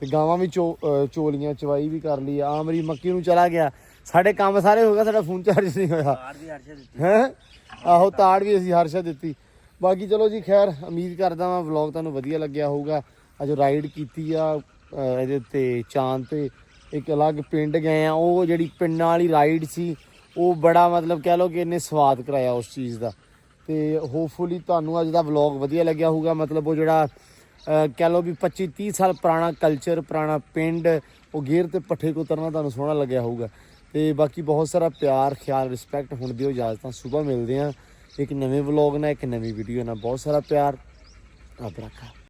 ਤੇ ਗਾਵਾਂ ਵੀ ਚੋਲੀਆਂ ਚਵਾਈ ਵੀ ਕਰ ਲਈ ਆ ਮੇਰੀ ਮੱਕੀ ਨੂੰ ਚਲਾ ਗਿਆ ਸਾਡੇ ਕੰਮ ਸਾਰੇ ਹੋ ਗਏ ਸਾਡਾ ਫੋਨ ਚਾਰਜ ਨਹੀਂ ਹੋਇਆ ਹੈ ਆਹੋ ਤਾੜ ਵੀ ਅਸੀਂ ਹਰਸ਼ਾ ਦਿੱਤੀ ਬਾਕੀ ਚਲੋ ਜੀ ਖੈਰ ਉਮੀਦ ਕਰਦਾ ਵਾਂ ਵਲੌਗ ਤੁਹਾਨੂੰ ਵਧੀਆ ਲੱਗਿਆ ਹੋਊਗਾ ਅੱਜ ਰਾਈਡ ਕੀਤੀ ਆ ਇਹਦੇ ਉੱਤੇ ਚਾਂਦ ਤੇ ਇੱਕ ਅਲੱਗ ਪਿੰਡ ਗਏ ਆ ਉਹ ਜਿਹੜੀ ਪਿੰਡਾਂ ਵਾਲੀ ਰਾਈਡ ਸੀ ਉਹ ਬੜਾ ਮਤਲਬ ਕਹਿ ਲਓ ਕਿ ਇਹਨੇ ਸਵਾਦ ਕਰਾਇਆ ਉਸ ਚੀਜ਼ ਦਾ ਤੇ ਹੋਪਫੁਲੀ ਤੁਹਾਨੂੰ ਅੱਜ ਦਾ ਵਲੌਗ ਵਧੀਆ ਲੱਗਿਆ ਹੋਊਗਾ ਮਤਲਬ ਉਹ ਜਿਹੜਾ ਕਹਿ ਲਓ ਵੀ 25-30 ਸਾਲ ਪੁਰਾਣਾ ਕਲਚਰ ਪੁਰਾਣਾ ਪਿੰਡ ਉਹ ਗੇਅਰ ਤੇ ਪੱਠੇ ਕੋ ਤਰਨਾ ਤੁਹਾਨੂੰ ਸੋਹਣਾ ਲੱਗਿਆ ਹੋਊਗਾ ਤੇ ਬਾਕੀ ਬਹੁਤ ਸਾਰਾ ਪਿਆਰ ਖਿਆਲ ਰਿਸਪੈਕਟ ਹੁਣ ਦਿਓ ਇਜਾਜ਼ਤਾਂ ਸੁਬਾਹ ਮਿਲਦੇ ਆ ਇੱਕ ਨਵੇਂ ਵਲੌਗ ਨਾਲ ਇੱਕ ਨਵੀਂ ਵੀਡੀਓ ਨਾਲ ਬਹੁਤ ਸਾਰਾ ਪਿਆਰ ਰੱਬ ਰੱਖਾ